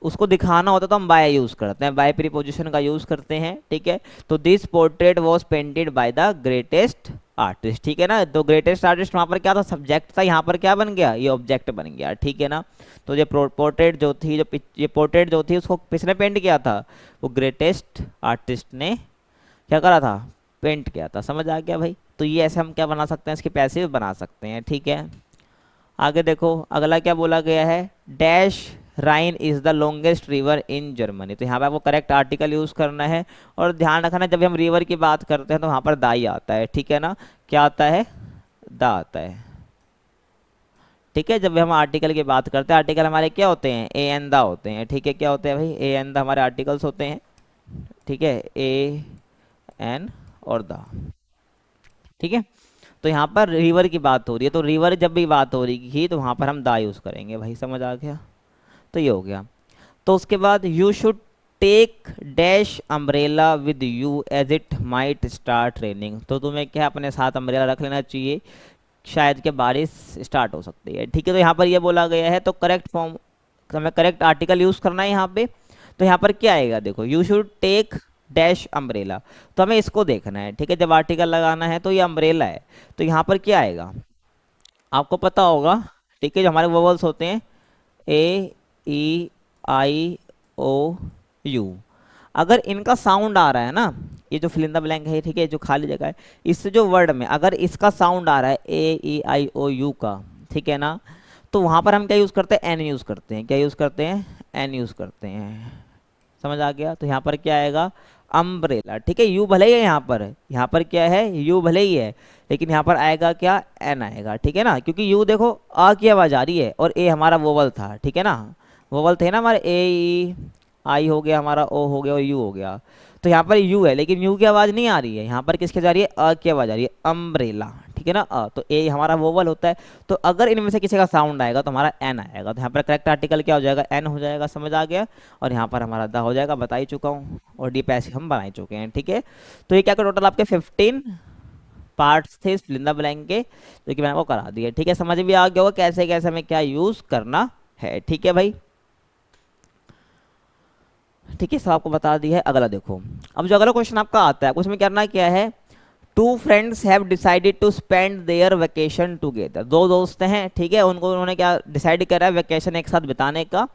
उसको दिखाना होता है तो हम बाय यूज करते हैं, बाय प्रीपोजिशन का यूज करते हैं, ठीक है। तो this portrait was painted by the greatest artist, ठीक है ना। तो ग्रेटेस्ट आर्टिस्ट वहाँ पर क्या था, सब्जेक्ट था, यहाँ पर क्या बन गया, ये ऑब्जेक्ट बन गया, ठीक है ना। तो ये पोर्ट्रेट जो थी, ये पोर्ट्रेट जो थी उसको किसने पेंट किया था, वो ग्रेटेस्ट आर्टिस्ट ने क्या करा था, पेंट किया था। समझ आ गया भाई। तो ये ऐसे हम क्या बना सकते हैं, इसके पैसिव बना सकते हैं, ठीक है। आगे देखो, अगला क्या बोला गया है, dash Rhine is the longest river in Germany. तो यहाँ पे आपको करेक्ट आर्टिकल यूज करना है। और ध्यान रखना, जब हम रिवर की बात करते हैं तो वहाँ पर दा ही आता है, ठीक है ना। क्या आता है, दा आता है, ठीक है। जब हम आर्टिकल की बात करते हैं, आर्टिकल हमारे क्या होते हैं, ए एन दा होते हैं, ठीक है। क्या होते हैं भाई, ए एन दा हमारे आर्टिकल्स होते हैं, ठीक है, ए एन और दा, ठीक है। तो यहाँ पर रिवर की बात हो रही है, तो रिवर जब भी बात हो रही थी तो वहाँ पर हम दा यूज़ करेंगे भाई। समझ आ गया। तो ये हो गया। तो उसके बाद you should take dash umbrella with you as it might start raining. तो तुम्हें क्या अपने साथ अम्ब्रेला रख लेना चाहिए, शायद के बारिश स्टार्ट हो सकती है, ठीक है। तो यहाँ पर ये बोला गया है, तो करेक्ट फॉर्म, हमें करेक्ट आर्टिकल यूज़ करना है यहाँ पे। तो यहाँ पर क्या आएगा, देखो, you should take dash umbrella. तो हमें इसको देखना है, ठीक है। जब आर्टिकल लगाना है तो ये अम्ब्रेला है, तो यहाँ पर क्या आएगा, आपको पता होगा, ठीक है। जो हमारे वोवल्स होते हैं, ए ई आई ओ यू, अगर इनका साउंड आ रहा है ना, ये जो फिल इन द ब्लैंक है, ठीक है, जो खाली जगह है, इससे जो वर्ड में अगर इसका साउंड आ रहा है ए ई आई ओ यू का, ठीक है ना, तो वहाँ पर हम क्या यूज़ करते हैं, एन यूज़ करते हैं। क्या यूज़ करते हैं, एन यूज़ करते हैं। समझ आ गया। तो यहाँ पर क्या आएगा, अम्ब्रेला, ठीक है। यू भले ही है यहाँ पर क्या है, यू भले ही है, लेकिन यहाँ पर आएगा क्या, एन आएगा, ठीक है ना। क्योंकि यू देखो आ की आवाज़ आ रही है, और ए हमारा वोवल था, ठीक है ना, वोवल थे ना हमारे, ए ई आई हो गया हमारा, ओ हो गया और यू हो गया। तो यहाँ पर यू है, लेकिन यू की आवाज़ नहीं आ रही है, यहाँ पर किसकी जा रही है, अ की आवाज़ आ रही है, अम्ब्रेला, ठीक है ना। अ तो ए हमारा वोवल होता है, तो अगर इनमें से किसी का साउंड आएगा तो हमारा एन आएगा। तो यहाँ पर करेक्ट आर्टिकल क्या हो जाएगा, एन हो जाएगा। समझ आ गया। और यहाँ पर हमारा द हो जाएगा, बता ही चुका हूँ, और डी पैसिव हम बना ही चुके हैं, ठीक है। तो ये क्या टोटल आपके 15 पार्ट्स थे इस फिल इन द ब्लैंक के, जो कि मैंने आपको करा दिए, ठीक है। समझ भी आ गया होगा कैसे कैसे हमें क्या यूज़ करना है, ठीक है भाई, ठीक है। सब आपको बता दिया है। अगला देखो, अब जो अगला क्वेश्चन आपका आता है, उसमें करना क्या है, two friends have decided to spend their vacation together. दो दोस्त हैं, ठीक है, उन्होंने क्या डिसाइड करा है, वेकेशन एक साथ बिताने का।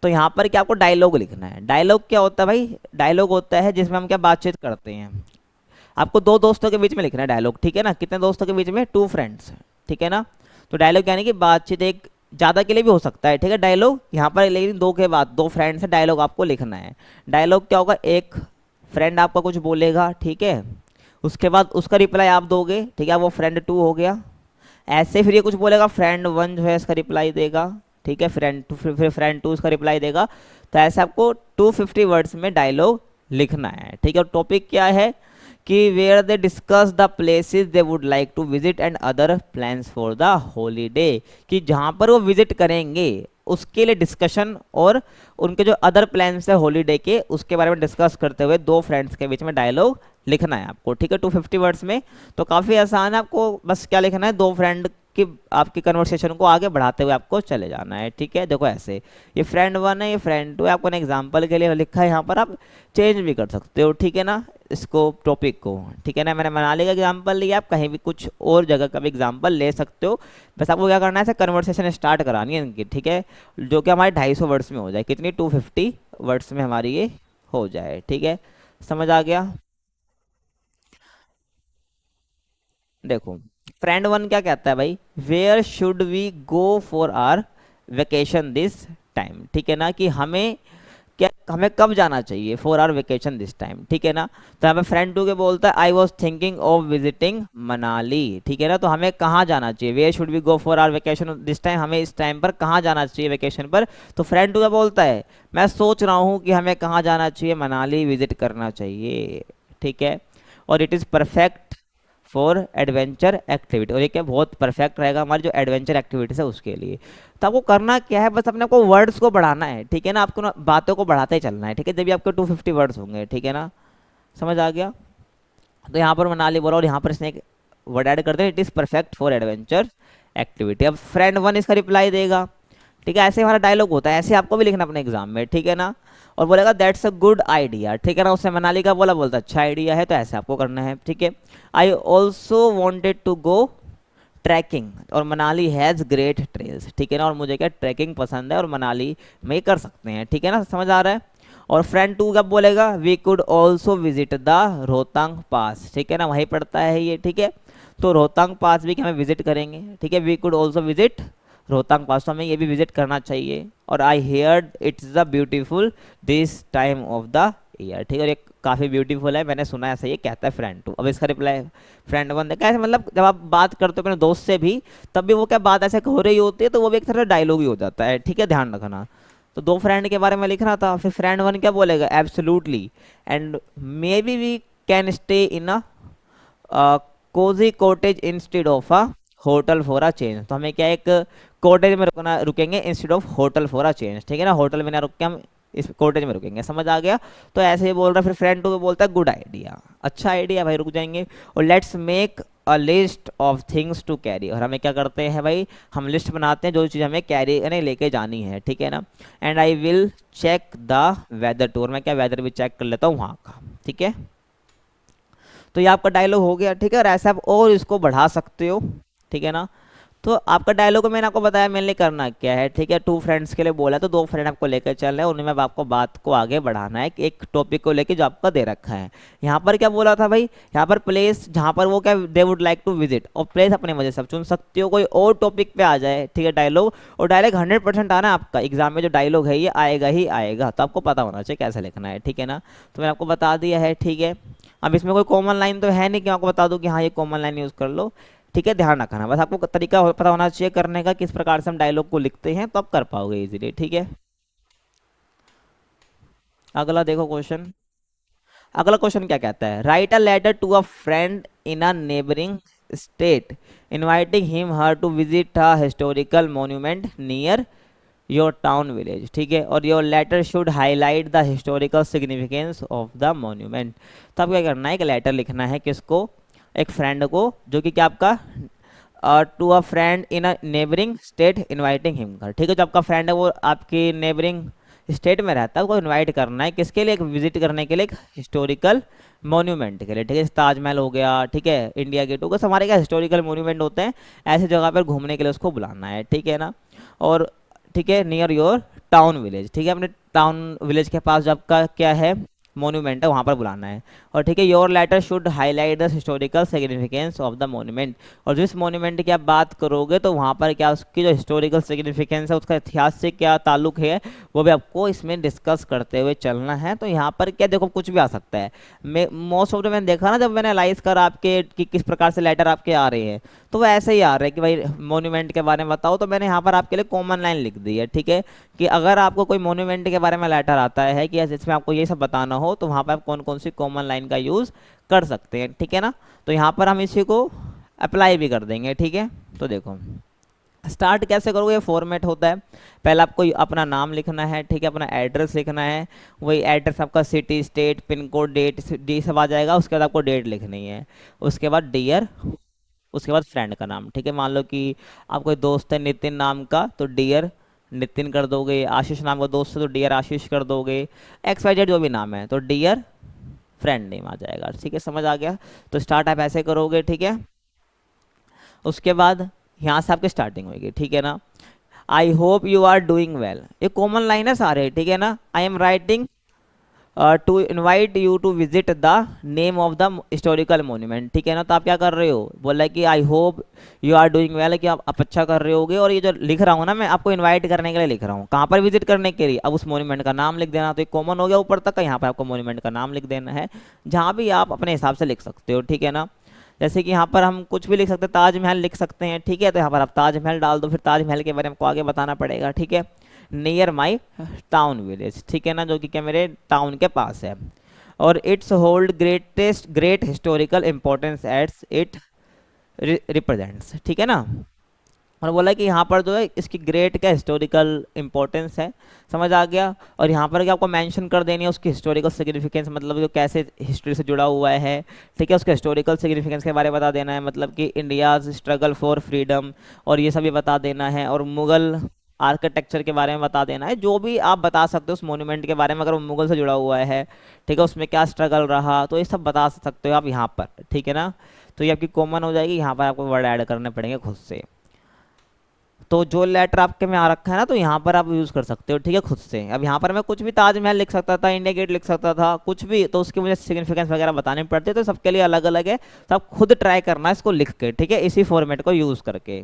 तो यहाँ पर क्या आपको डायलॉग लिखना है। डायलॉग क्या होता है भाई, डायलॉग होता है जिसमें हम क्या बातचीत करते हैं। आपको दो दोस्तों के बीच में लिखना है डायलॉग, ठीक है ना। कितने दोस्तों के बीच में, टू फ्रेंड्स, ठीक है ना। तो डायलॉग यानी कि बातचीत, एक ज़्यादा के लिए भी हो सकता है, ठीक है, डायलॉग यहाँ पर, लेकिन दो के बाद, दो फ्रेंड्स से डायलॉग आपको लिखना है। डायलॉग क्या होगा, एक फ्रेंड आपका कुछ बोलेगा, ठीक है, उसके बाद उसका रिप्लाई आप दोगे, ठीक है, वो फ्रेंड टू हो गया। ऐसे फिर ये कुछ बोलेगा, फ्रेंड वन जो है इसका रिप्लाई देगा, ठीक है, फ्रेंड टू, फिर फ्रेंड टू इसका रिप्लाई देगा। तो ऐसे आपको 250 वर्ड्स में डायलॉग लिखना है, ठीक है। और टॉपिक क्या है कि where they discuss the places they would like to visit and other plans for the holiday, कि जहाँ पर वो विजिट करेंगे उसके लिए डिस्कशन और उनके जो अदर प्लान्स है हॉलीडे के उसके बारे में डिस्कस करते हुए दो फ्रेंड्स के बीच में डायलॉग लिखना है आपको, ठीक है, 250 वर्ड्स में। तो काफ़ी आसान है, आपको बस क्या लिखना है, दो फ्रेंड की आपकी कन्वर्सेशन को आगे बढ़ाते हुए आपको चले जाना है, ठीक है। देखो ऐसे, ये फ्रेंड वन है, ये फ्रेंड टू है, आपको एग्जाम्पल के लिए लिखा है, यहाँ पर आप चेंज भी कर सकते हो, ठीक है ना, इसको टॉपिक को, ठीक है ना। मैंने मनाली का एग्जाम्पल लिया, आप कहीं भी कुछ और जगह का भी एग्जाम्पल ले सकते हो। बस आपको क्या करना है, ऐसे कन्वर्सेशन स्टार्ट करानी है इनकी, ठीक है, जो कि हमारे 250 वर्ड्स में हो जाए, कितनी 250 वर्ड्स में हमारी ये हो जाए, ठीक है। समझ आ गया। देखो फ्रेंड वन क्या कहता है भाई, where should we go for our vacation this time, ठीक है ना, कि हमें क्या, हमें कब जाना चाहिए for our vacation this time, ठीक है ना। तो यहाँ पे फ्रेंड टू के बोलता है I was thinking of visiting Manali, ठीक है ना। तो हमें कहाँ जाना चाहिए, where should we go for our vacation this time, हमें इस टाइम पर कहाँ जाना चाहिए वेकेशन पर। तो फ्रेंड टू का बोलता है मैं सोच रहा हूँ कि हमें कहाँ जाना चाहिए, मनाली विजिट करना चाहिए, ठीक है। और it is perfect for adventure activity, और ये क्या बहुत परफेक्ट रहेगा हमारी जो एडवेंचर एक्टिविटीज है उसके लिए। तो आपको करना क्या है, बस अपने को वर्ड्स को बढ़ाना है, ठीक है ना, आपको ना बातों को बढ़ाते ही चलना है, ठीक है, जब भी आपके 250 वर्ड्स होंगे, ठीक है ना। समझ आ गया। तो यहाँ पर मनाली बोला और यहाँ पर इसने एक वर्ड ऐड करते हैं, it is perfect for adventure activity. अब फ्रेंड वन इसका रिप्लाई देगा, ठीक है, ऐसे हमारा डायलॉग होता है, ऐसे आपको भी लिखना अपने एग्जाम में, ठीक है ना। और बोलेगा दैट्स अ गुड आइडिया, ठीक है ना, उसने मनाली का बोलता अच्छा आइडिया है, तो ऐसे आपको करना है, ठीक है। I also wanted to go trekking, और मनाली हैज़ ग्रेट ट्रेल्स, ठीक है ना, और मुझे क्या ट्रैकिंग पसंद है और मनाली में कर सकते हैं, ठीक है ना, समझ आ रहा है। और फ्रेंड टू कब बोलेगा, we could also visit the Rohtang pass, ठीक है ना, वहीं पड़ता है ये, ठीक है। तो रोहतांग पास भी हमें विजिट करेंगे, ठीक है, we could also visit Rohtang pass, तो हमें ये भी विजिट करना चाहिए। और I heard it's the beautiful this time of the year, ठीक है, और ये काफ़ी ब्यूटीफुल है, मैंने सुना है, ऐसा ये कहता है फ्रेंड टू। अब इसका रिप्लाई फ्रेंड वन देखा, ऐसे मतलब जब आप बात करते हो अपने दोस्त से भी, तब भी वो क्या बात ऐसे हो रही होती है, तो वो भी एक तरह डायलॉग ही हो जाता है, ठीक है, ध्यान रखना। तो दो फ्रेंड के बारे में लिखना था, फिर फ्रेंड वन क्या बोलेगा, absolutely and maybe we can stay in a cosy cottage instead of a hotel for a change, तो हमें क्या एक कॉटेज में रुकना, रुकेंगे instead of hotel for a change, ठीक है ना, होटल में ना रुक के हम इस कॉटेज में रुकेंगे, समझ आ गया। तो ऐसे ही बोल रहा है, फिर फ्रेंड टू को बोलता है गुड आइडिया, अच्छा आइडिया भाई, रुक जाएंगे। और let's make a list of things to carry, और हमें क्या करते हैं भाई, हम लिस्ट बनाते हैं जो चीज़ हमें कैरी यानी लेके जानी है, ठीक है ना। And I will check the weather tour, मैं क्या वेदर भी चेक कर लेता हूँ वहाँ का, ठीक है। तो ये आपका डायलॉग हो गया, ठीक है, और ऐसे आप और इसको बढ़ा सकते हो, ठीक है ना। तो आपका डायलॉग मैंने आपको बताया मेनली करना क्या है, ठीक है, टू फ्रेंड्स के लिए बोला, तो दो फ्रेंड आपको लेकर चल रहे हैं, उनमें अब आपको बात को आगे बढ़ाना है एक टॉपिक को लेकर जो आपका दे रखा है। यहाँ पर क्या बोला था भाई, यहाँ पर प्लेस जहाँ पर वो क्या they would like to visit, और प्लेस अपने वजह से आप चुन सकते हो, कोई और टॉपिक पे आ जाए, ठीक है, डायलॉग। और डायलॉग 100% आना है आपका एग्जाम में, जो डायलॉग है ये आएगा ही आएगा, तो आपको पता होना चाहिए कैसे लिखना है, ठीक है ना। तो मैंने आपको बता दिया है, ठीक है। अब इसमें कोई कॉमन लाइन तो है नहीं कि मैं आपको बता दूं कि हाँ ये कॉमन लाइन यूज़ कर लो, ठीक है, ध्यान रखना, बस आपको तरीका पता होना चाहिए करने का, किस प्रकार से हम डायलॉग को लिखते हैं, तो आप कर पाओगे इजीली, ठीक है। अगला देखो क्वेश्चन, अगला क्वेश्चन क्या कहता है, write a letter to a friend in a neighbouring state inviting him her to visit a historical monument near your town village, ठीक है, और your letter should highlight the historical significance of the monument. तो आपको क्या करना है, एक letter लिखना है, किसको, एक फ्रेंड को, जो कि क्या आपका to a friend in a neighbouring state inviting him कर, ठीक है, जो आपका फ्रेंड है वो आपकी नेबरिंग स्टेट में रहता है, उसको इनवाइट करना है किसके लिए, एक विजिट करने के लिए, एक हिस्टोरिकल मोन्यूमेंट के लिए, ठीक है, ताजमहल हो गया, ठीक है, इंडिया गेट हो गया, हमारे क्या हिस्टोरिकल मोन्यूमेंट होते हैं, ऐसे जगह पर घूमने के लिए उसको बुलाना है, ठीक है ना। और ठीक है, नियर योर टाउन विलेज, ठीक है, अपने टाउन विलेज के पास जो आपका क्या है मोन्यूमेंट है वहाँ पर बुलाना है। और ठीक है, your letter should highlight the historical significance of the monument, और जिस मोन्यूमेंट की आप बात करोगे तो वहाँ पर क्या उसकी जो हिस्टोरिकल सिग्निफिकेंस है, उसका इतिहास से क्या ताल्लुक है, वो भी आपको इसमें डिस्कस करते हुए चलना है। तो यहाँ पर क्या देखो कुछ भी आ सकता है, मोस्ट ऑफ द मैंने देखा ना, जब मैंने एनालाइज कर आपके कि किस प्रकार से लेटर आपके आ रहे हैं, तो वो ऐसे ही आ रहा है कि भाई मोन्यूमेंट के बारे में बताओ, तो मैंने यहाँ पर आपके लिए कॉमन लाइन लिख दी है, ठीक है, कि अगर आपको कोई मोन्यूमेंट के बारे में लेटर आता है कि इसमें आपको ये सब बताना हो तो वहाँ पर आप कौन कौन सी कॉमन लाइन का यूज़ कर सकते हैं, ठीक है ना। तो यहाँ पर हम इसी को अप्लाई भी कर देंगे, ठीक है। तो देखो स्टार्ट कैसे करोगे, ये फॉर्मेट होता है। पहले आपको अपना नाम लिखना है, ठीक है, अपना एड्रेस लिखना है, वही एड्रेस आपका city state pin code date डी सब आ जाएगा। उसके बाद आपको डेट लिखनी है, उसके बाद डियर, उसके बाद फ्रेंड का नाम, ठीक है। मान लो कि आप कोई दोस्त है नितिन नाम का, तो डियर नितिन कर दोगे। आशीष नाम का दोस्त है तो डियर आशीष कर दोगे। एक्स वाई जेड जो भी नाम है तो डियर फ्रेंड नेम आ जाएगा, ठीक है, समझ आ गया। तो स्टार्ट आप ऐसे करोगे, ठीक है। उसके बाद यहाँ से आपकी स्टार्टिंग होगी, ठीक है ना। I hope you are doing well, ये कॉमन लाइन है सारे, ठीक है ना। I am writing to invite you to visit the name of the historical monument, ठीक है ना। तो आप क्या कर रहे हो, बोला कि I hope you are doing well, कि आप अच्छा कर रहे होगे। और ये जो लिख रहा हूँ ना मैं, आपको इनवाइट करने के लिए लिख रहा हूँ, कहाँ पर विजिट करने के लिए, अब उस मोन्यूमेंट का नाम लिख देना। तो ये कॉमन हो गया ऊपर तक का, यहाँ पर आपको मोन्यूमेंट का नाम लिख देना है, जहाँ भी आप अपने हिसाब से लिख सकते हो, ठीक है ना। जैसे कि यहाँ पर हम कुछ भी लिख सकते हैं, ताजमहल लिख सकते हैं, ठीक है। तो यहाँ पर आप ताजमहल डाल दो, फिर ताजमहल के बारे में आपको आगे बताना पड़ेगा, ठीक है। नियर माई टाउन विलेज, ठीक है ना, जो कि क्या मेरे टाउन के पास है। और it's hold great historical importance it's it represents, ठीक है ना। और बोला कि यहाँ पर जो है इसकी ग्रेट क्या हिस्टोरिकल इंपॉर्टेंस है, समझ आ गया। और यहाँ पर क्या आपको मेंशन कर देनी है उसकी हिस्टोरिकल सिग्निफिकेंस, मतलब जो कैसे हिस्ट्री से जुड़ा हुआ है, ठीक है। उसके हिस्टोरिकल सिग्निफिकेंस के बारे में बता देना है, मतलब कि इंडियाज स्ट्रगल फॉर फ्रीडम और ये सभी बता देना है। और मुगल आर्किटेक्चर के बारे में बता देना है, जो भी आप बता सकते हो उस मोन्यूमेंट के बारे में, अगर वो मुगल से जुड़ा हुआ है, ठीक है, उसमें क्या स्ट्रगल रहा, तो ये सब बता सकते हो आप यहाँ पर, ठीक है ना। तो ये आपकी कॉमन हो जाएगी, यहाँ पर आपको वर्ड ऐड करने पड़ेंगे खुद से। तो जो लेटर आपके में आ रखा है ना, तो यहाँ पर आप यूज़ कर सकते हो, ठीक है, खुद से। अब यहाँ पर मैं कुछ भी ताजमहल लिख सकता था, इंडिया गेट लिख सकता था, कुछ भी, तो उसकी मुझे सिग्निफिकेंस वगैरह बतानी पड़ती है। तो सबके लिए अलग अलग है, तो आप खुद ट्राई करना है इसको लिख के, ठीक है, इसी फॉर्मेट को यूज़ करके।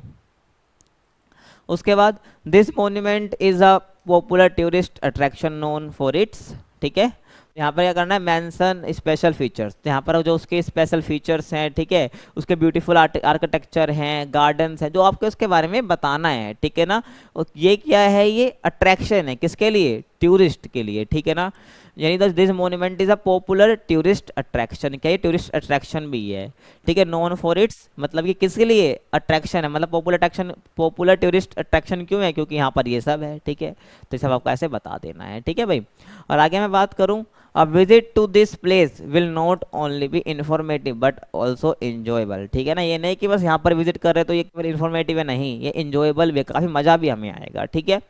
उसके बाद this monument is a popular tourist attraction known for its, ठीक है। यहाँ पर क्या करना है, मेंशन स्पेशल फीचर्स, यहाँ पर जो उसके स्पेशल फीचर्स हैं, ठीक है, उसके ब्यूटीफुल आर्किटेक्चर हैं, गार्डन्स हैं, जो आपको उसके बारे में बताना है, ठीक है ना। और ये क्या है, ये अट्रैक्शन है, किसके लिए, टूरिस्ट के लिए, ठीक है ना। यानी this monument is a popular tourist attraction, क्या ये टूरिस्ट अट्रैक्शन भी है, ठीक है। नोन फॉर इट्स मतलब कि किसके लिए अट्रैक्शन है, मतलब popular attraction, popular tourist attraction क्यों है, क्योंकि यहाँ पर ये सब है, ठीक है। तो ये सब आपको ऐसे बता देना है, ठीक है भाई। और आगे मैं बात करूँ, a visit to this place will not only be informative but also enjoyable, ठीक है ना। ये नहीं कि बस यहाँ पर विजिट कर रहे तो ये केवल इन्फॉर्मेटिव है, नहीं, ये इंजॉयबल भी, काफ़ी मज़ा भी हमें आएगा, ठीक है।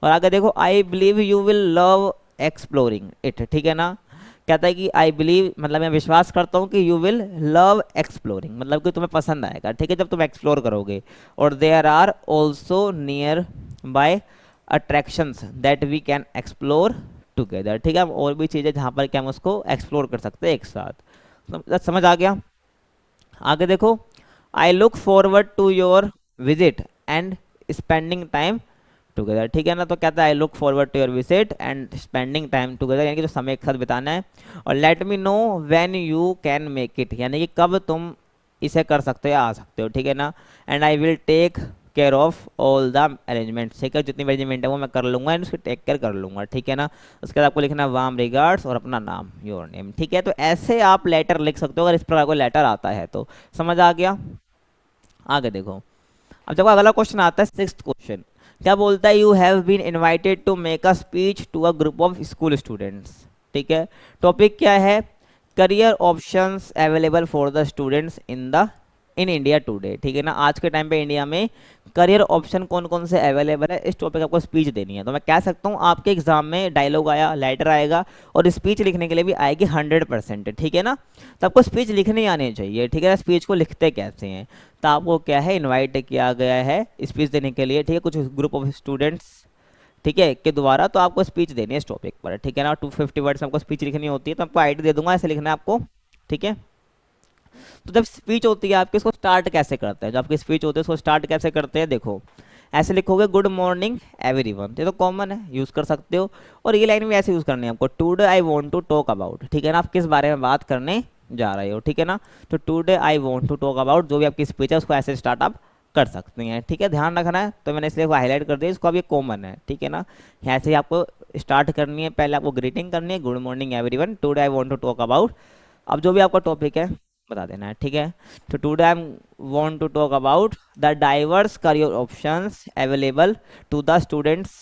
और आगे देखो, I believe you will love exploring it, ठीक है ना। कहता है कि आई बिलीव मतलब मैं विश्वास करता हूँ कि यू विल लव एक्सप्लोरिंग, मतलब कि तुम्हें पसंद आएगा, ठीक है, जब तुम एक्सप्लोर करोगे। और there are also nearby attractions that we can explore together, ठीक है। और भी चीज़ें जहाँ पर कि हम उसको एक्सप्लोर कर सकते हैं एक साथ, समझ आ गया। आगे देखो, I look forward to your visit and spending time together, ठीक है ना। तो कहता है I look forward to your visit and spending time together, यानी कि जो समय एक साथ बिताना है। और let me know when you can make it, यानी कि कब तुम इसे कर सकते हो या आ सकते हो, ठीक है ना। And I will take care of all the arrangement, ठीक है, जितनी भी अरेंजमेंट है वो मैं कर लूँगा एंड उसकी टेक केयर कर लूँगा, ठीक है ना। उसके बाद आपको लिखना वार्म रिगार्ड्स और अपना नाम, योर नेम, ठीक है। तो ऐसे आप लेटर लिख सकते हो अगर इस प्रकार कोई लेटर आता है तो, समझ आ गया। आगे देखो, अब जब अगला क्वेश्चन आता है, सिक्स्थ क्वेश्चन, क्या बोलता है, you have been invited to make a speech to a group of school students, ठीक है। टॉपिक क्या है, career options available for the students in India today, ठीक है ना। आज के टाइम पे इंडिया में करियर ऑप्शन कौन कौन से अवेलेबल है, इस टॉपिक आपको स्पीच देनी है। तो मैं कह सकता हूँ आपके एग्जाम में डायलॉग आया, लेटर आएगा और स्पीच लिखने के लिए भी आएगी 100%, ठीक है ना। तो आपको स्पीच लिखनी आनी चाहिए, ठीक है। स्पीच को लिखते कैसे हैं, तो आपको क्या है, इन्वाइट किया गया है स्पीच देने के लिए, ठीक है, कुछ ग्रुप ऑफ स्टूडेंट्स, ठीक है, के द्वारा। तो आपको स्पीच देनी है इस टॉपिक पर, ठीक है ना। 250 वर्ड्स में आपको स्पीच लिखनी होती है, तो आपको आइडिया दे दूंगा ऐसे लिखना है आपको, ठीक है। तो जब स्पीच होती है आपकी, इसको स्टार्ट कैसे करते हैं, जब आपकी स्पीच होती है उसको स्टार्ट कैसे करते हैं, देखो ऐसे लिखोगे, गुड मॉर्निंग एवरीवन, ये तो कॉमन है, यूज़ कर सकते हो। और ये लाइन भी ऐसे यूज़ करनी है आपको, today I want to talk about, ठीक है ना, आप किस बारे में बात करने जा रहे हो, ठीक है ना। तो today I want to talk about, जो भी आपकी स्पीच है उसको ऐसे स्टार्ट आप कर सकते हैं, ठीक है, ध्यान रखना है। तो मैंने इसलिए हाईलाइट कर दिया, इसको अब ये कॉमन है, ठीक है ना, ऐसे ही आपको स्टार्ट करनी है, पहले आपको ग्रीटिंग करनी है, good morning everyone, today I want to talk about, अब जो भी आपका टॉपिक है बता देना है, ठीक है। तो today I want to talk about the diverse career options available to the students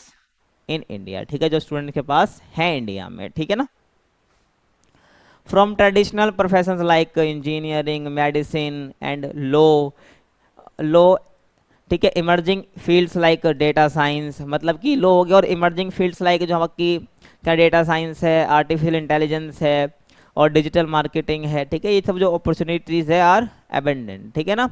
in India, ठीक है, जो स्टूडेंट के पास है इंडिया में, ठीक है ना। From traditional professions like engineering, medicine and law, ठीक है, emerging fields like data science, मतलब कि लो हो गया, और इमर्जिंग फील्ड्स लाइक जो आपकी क्या डेटा साइंस है, आर्टिफिशियल इंटेलिजेंस है और डिजिटल मार्केटिंग है, ठीक है, ये सब जो अपॉर्चुनिटीज़ है आर अबेंडेंट, ठीक है ना।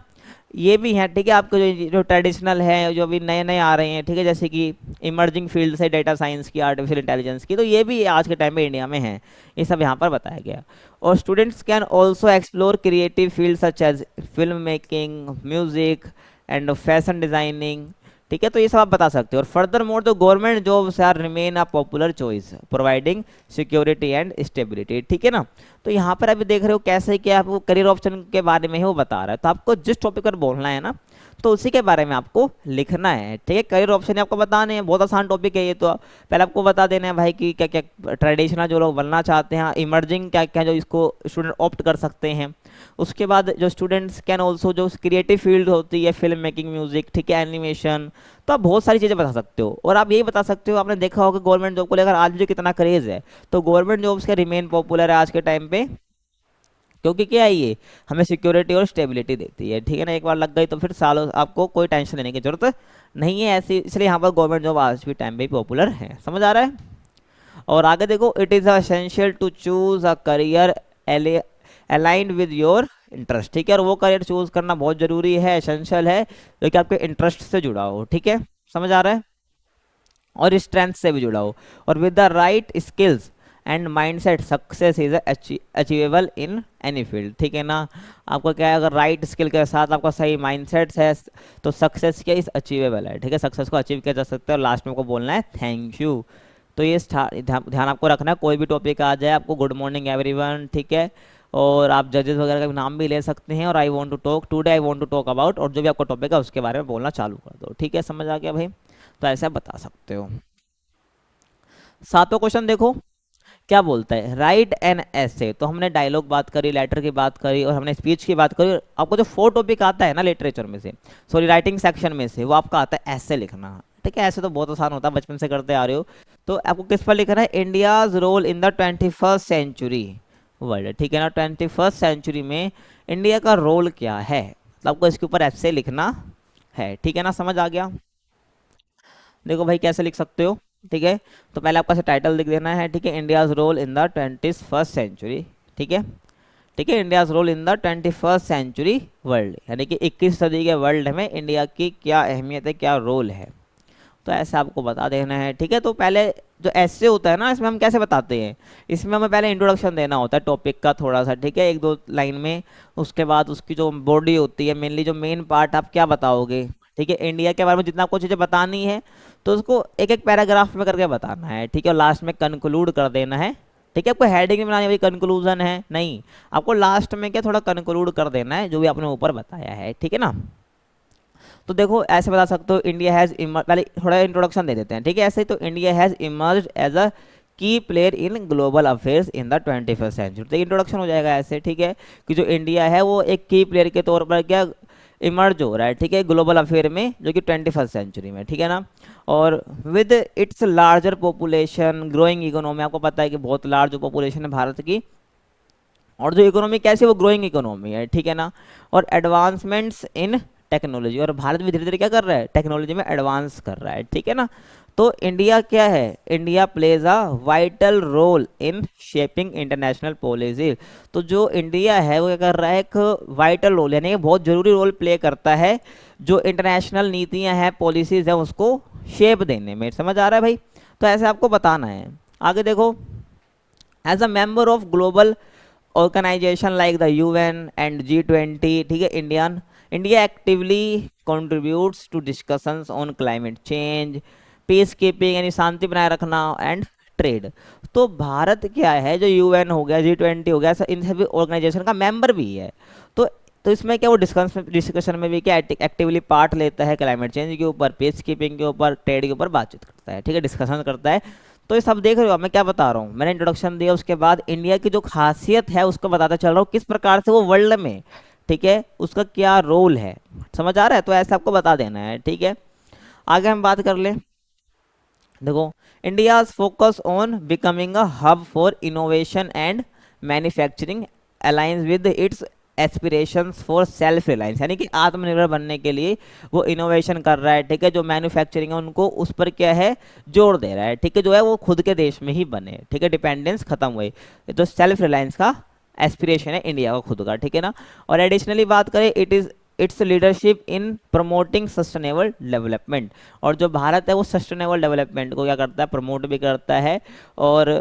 ये भी है, ठीक है, आपको जो ट्रेडिशनल है, जो अभी नए नए आ रहे हैं, ठीक है, जैसे कि इमर्जिंग फील्ड है डेटा साइंस की, आर्टिफिशियल इंटेलिजेंस की, तो ये भी आज के टाइम में इंडिया में है, ये सब यहाँ पर बताया गया। और students can also explore creative field such as film making, music and fashion designing, ठीक है, तो ये सब आप बता सकते हो। और furthermore the government jobs are remain a popular choice providing security and stability, ठीक है ना। तो यहाँ पर अभी देख रहे हो कैसे कि आपको करियर ऑप्शन के बारे में ही वो बता रहा है, तो आपको जिस टॉपिक पर बोलना है ना तो उसी के बारे में आपको लिखना है, ठीक है। करियर ऑप्शन आपको बताने हैं, बहुत आसान टॉपिक है ये, तो पहले आपको बता देना है भाई कि क्या क्या ट्रेडिशनल जो लोग बनना चाहते हैं, इमर्जिंग क्या क्या जो इसको स्टूडेंट ऑप्ट कर सकते हैं। उसके बाद जो स्टूडेंट्स कैन ऑल्सो जो क्रिएटिव फील्ड होती है, फिल्म मेकिंग, म्यूजिक, ठीक है, एनिमेशन, तो आप बहुत सारी चीज़ें बता सकते हो। और आप यही बता सकते हो, आपने देखा होगा गवर्नमेंट जॉब को लेकर आज भी कितना क्रेज़ है, तो गवर्नमेंट जॉब्स का रिमेन पॉपुलर है आज के टाइम पे, क्योंकि क्या है ये हमें सिक्योरिटी और स्टेबिलिटी देती है, ठीक है ना। एक बार लग गई तो फिर सालों आपको कोई टेंशन लेने की जरूरत नहीं है ऐसी, इसलिए यहाँ पर गवर्नमेंट जॉब आज भी टाइम पे पॉपुलर है, समझ आ रहा है। और आगे देखो, it is essential to choose a career aligned with your interest, ठीक है, और वो करियर चूज करना बहुत जरूरी है, एसेंशियल है, जो कि आपके इंटरेस्ट से जुड़ा हो, ठीक है, समझ आ रहा है, और स्ट्रेंथ से भी जुड़ा हो, और with the right skills and mindset success is achievable in any field, ठीक है ना। आपका क्या है, अगर राइट स्किल के साथ आपका सही माइंडसेट है तो सक्सेस क्या इज अचीवेबल है, ठीक है, सक्सेस को अचीव किया जा सकता है। और लास्ट में आपको बोलना है थैंक यू, तो ये ध्यान आपको रखना है, कोई भी टॉपिक आ जाए आपको गुड मॉर्निंग एवरीवन, ठीक है, और आप जजेस वगैरह का भी नाम भी ले सकते हैं, और I want to talk today, I want to talk about, और जो भी आपका टॉपिक है उसके बारे में बोलना चालू कर दो, ठीक है, समझ आ गया भाई। तो ऐसे आप बता सकते हो। सातवां क्वेश्चन देखो क्या बोलता है, राइट एन ऐसे, तो हमने डायलॉग बात करी, लेटर की बात करी, और हमने स्पीच की बात करी। आपको जो 4 टॉपिक आता है ना लिटरेचर में से, सॉरी राइटिंग सेक्शन में से, वो आपका आता है ऐसे लिखना, ठीक है। ऐसे तो बहुत आसान होता है, बचपन से करते आ रहे हो। तो आपको किस पर लिखना है, India's role in the 21st century world, ठीक है ना। 21st सेंचुरी में इंडिया का रोल क्या है, तो आपको इसके ऊपर ऐसे लिखना है, ठीक है ना, समझ आ गया। देखो भाई कैसे लिख सकते हो, ठीक है, तो पहले आपका टाइटल लिख देना है, ठीक है, India's role in the 21st century, ठीक है, ठीक है, India's role in the 21st century world, यानी कि 21 सदी के वर्ल्ड में इंडिया की क्या अहमियत है, क्या रोल है, तो ऐसे आपको बता देना है, ठीक है। तो पहले जो ऐसे होता है ना, इसमें हम कैसे बताते हैं, इसमें हमें पहले इंट्रोडक्शन देना होता है टॉपिक का थोड़ा सा, ठीक है, 1-2 लाइन में, उसके बाद उसकी जो बॉडी होती है, मेनली जो मेन पार्ट आप क्या बताओगे, ठीक है, इंडिया के बारे में जितना आपको चीज़ें बतानी है तो उसको एक एक पैराग्राफ में करके बताना है, ठीक है, और लास्ट में कंक्लूड कर देना है, ठीक है। आपको हेडिंग में बनानी है, कंक्लूजन है नहीं, आपको लास्ट में क्या थोड़ा कंक्लूड कर देना है जो भी आपने ऊपर बताया है, ठीक है ना। तो देखो ऐसे बता सकते हो, इंडिया हैज़ पहले थोड़ा इंट्रोडक्शन दे देते हैं, ठीक है, ऐसे ही तो India has emerge as a key player in global affairs in the 21st century, तो इंट्रोडक्शन हो जाएगा ऐसे, ठीक है, कि जो इंडिया है वो एक की प्लेयर के तौर पर क्या इमर्ज हो रहा है, ठीक है, ग्लोबल अफेयर में, जो कि 21st सेंचुरी में, ठीक है ना। और with its larger population, growing economy, आपको पता है कि बहुत लार्ज पॉपुलेशन है भारत की, और जो इकोनॉमी कैसे वो ग्रोइंग इकोनॉमी है, ठीक है ना, और एडवांसमेंट्स इन टेक्नोलॉजी, और भारत भी धीरे धीरे क्या कर रहा है, टेक्नोलॉजी में एडवांस कर रहा है, ठीक है ना। तो इंडिया क्या है, India plays a vital role in shaping international policy, तो जो इंडिया है वो क्या कर रहा है, एक वाइटल रोल यानी कि बहुत जरूरी रोल प्ले करता है जो इंटरनेशनल नीतियां हैं, पॉलिसीज हैं, उसको शेप देने में, समझ आ रहा है भाई। तो ऐसे आपको बताना है। आगे देखो, as a member of global organisation like the UN and G20, ठीक है, India actively contributes to discussions on climate change, peacekeeping यानी शांति बनाए रखना, एंड ट्रेड। तो भारत क्या है, जो UN हो गया, G20 हो गया, इन सभी ऑर्गेनाइजेशन का मेंबर भी है। तो इसमें क्या वो डिस्कशन में भी क्या एक्टिवली पार्ट लेता है, क्लाइमेट चेंज के ऊपर, पीस कीपिंग के ऊपर, ट्रेड के ऊपर बातचीत करता है, ठीक है, डिस्कशन करता है। तो ये सब देख रहे हो मैं क्या बता रहा हूँ, मैंने इंट्रोडक्शन दिया, उसके बाद इंडिया की जो खासियत है उसको बताता चल रहा हूँ, किस प्रकार से वो वर्ल्ड में, ठीक है, उसका क्या रोल है, समझ आ रहा है, तो ऐसे आपको बता देना है, ठीक है। आगे हम बात कर ले। देखो, India focus on becoming a hub for innovation and manufacturing aligns with its aspirations for self reliance, यानी कि आत्मनिर्भर बनने के लिए वो इनोवेशन कर रहा है, ठीक है, जो मैन्युफैक्चरिंग है उनको उस पर क्या है, जोर दे रहा है, ठीक है, जो है वो खुद के देश में ही बने, ठीक है, डिपेंडेंस खत्म हुए, तो सेल्फ रिलायंस का एस्पिरेशन है इंडिया का खुद का, ठीक है ना। और एडिशनली बात करें, it's leadership in promoting sustainable development, और जो भारत है वो सस्टेनेबल डेवलपमेंट को क्या करता है, प्रमोट भी करता है, और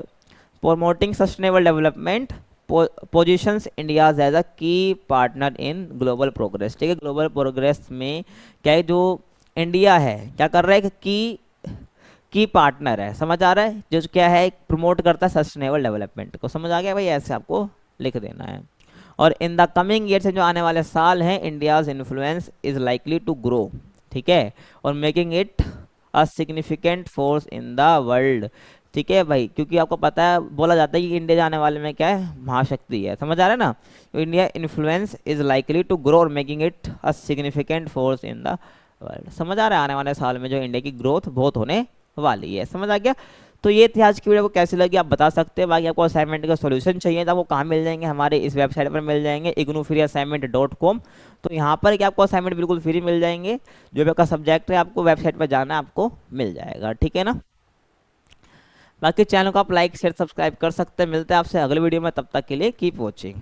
promoting sustainable development positions India as a key partner in global progress, ठीक है, ग्लोबल प्रोग्रेस में क्या है, जो इंडिया है क्या कर रहा है की पार्टनर है, समझ आ रहा है, जो क्या है प्रमोट करता है सस्टेनेबल डेवलपमेंट को, समझ आ गया भाई, ऐसे आपको लिख देना है। और इन द कमिंग ईयर्स, जो आने वाले साल हैं, India's influence is likely to grow, ठीक है, और making it a significant force in the world, ठीक है भाई, क्योंकि आपको पता है, बोला जाता है कि इंडिया जाने वाले में क्या है, महाशक्ति है, समझ आ रहा है ना, तो India influence is likely to grow और making it a significant force in the world, समझ आ रहा है, आने वाले साल में जो इंडिया की ग्रोथ बहुत होने वाली है, समझ आ गया। तो ये थी आज की वीडियो, को कैसी लगी आप बता सकते हैं। बाकी आपको असाइनमेंट का सॉल्यूशन चाहिए तो आपको कहाँ मिल जाएंगे, हमारे इस वेबसाइट पर मिल जाएंगे, ignofreeassignment.com। तो यहाँ पर क्या आपको असाइनमेंट बिल्कुल फ्री मिल जाएंगे, जो भी आपका सब्जेक्ट है आपको वेबसाइट पर जाना है, आपको मिल जाएगा, ठीक है ना। बाकी चैनल को आप लाइक शेयर सब्सक्राइब कर सकते हैं। मिलते हैं आपसे अगले वीडियो में, तब तक के लिए कीप वॉचिंग।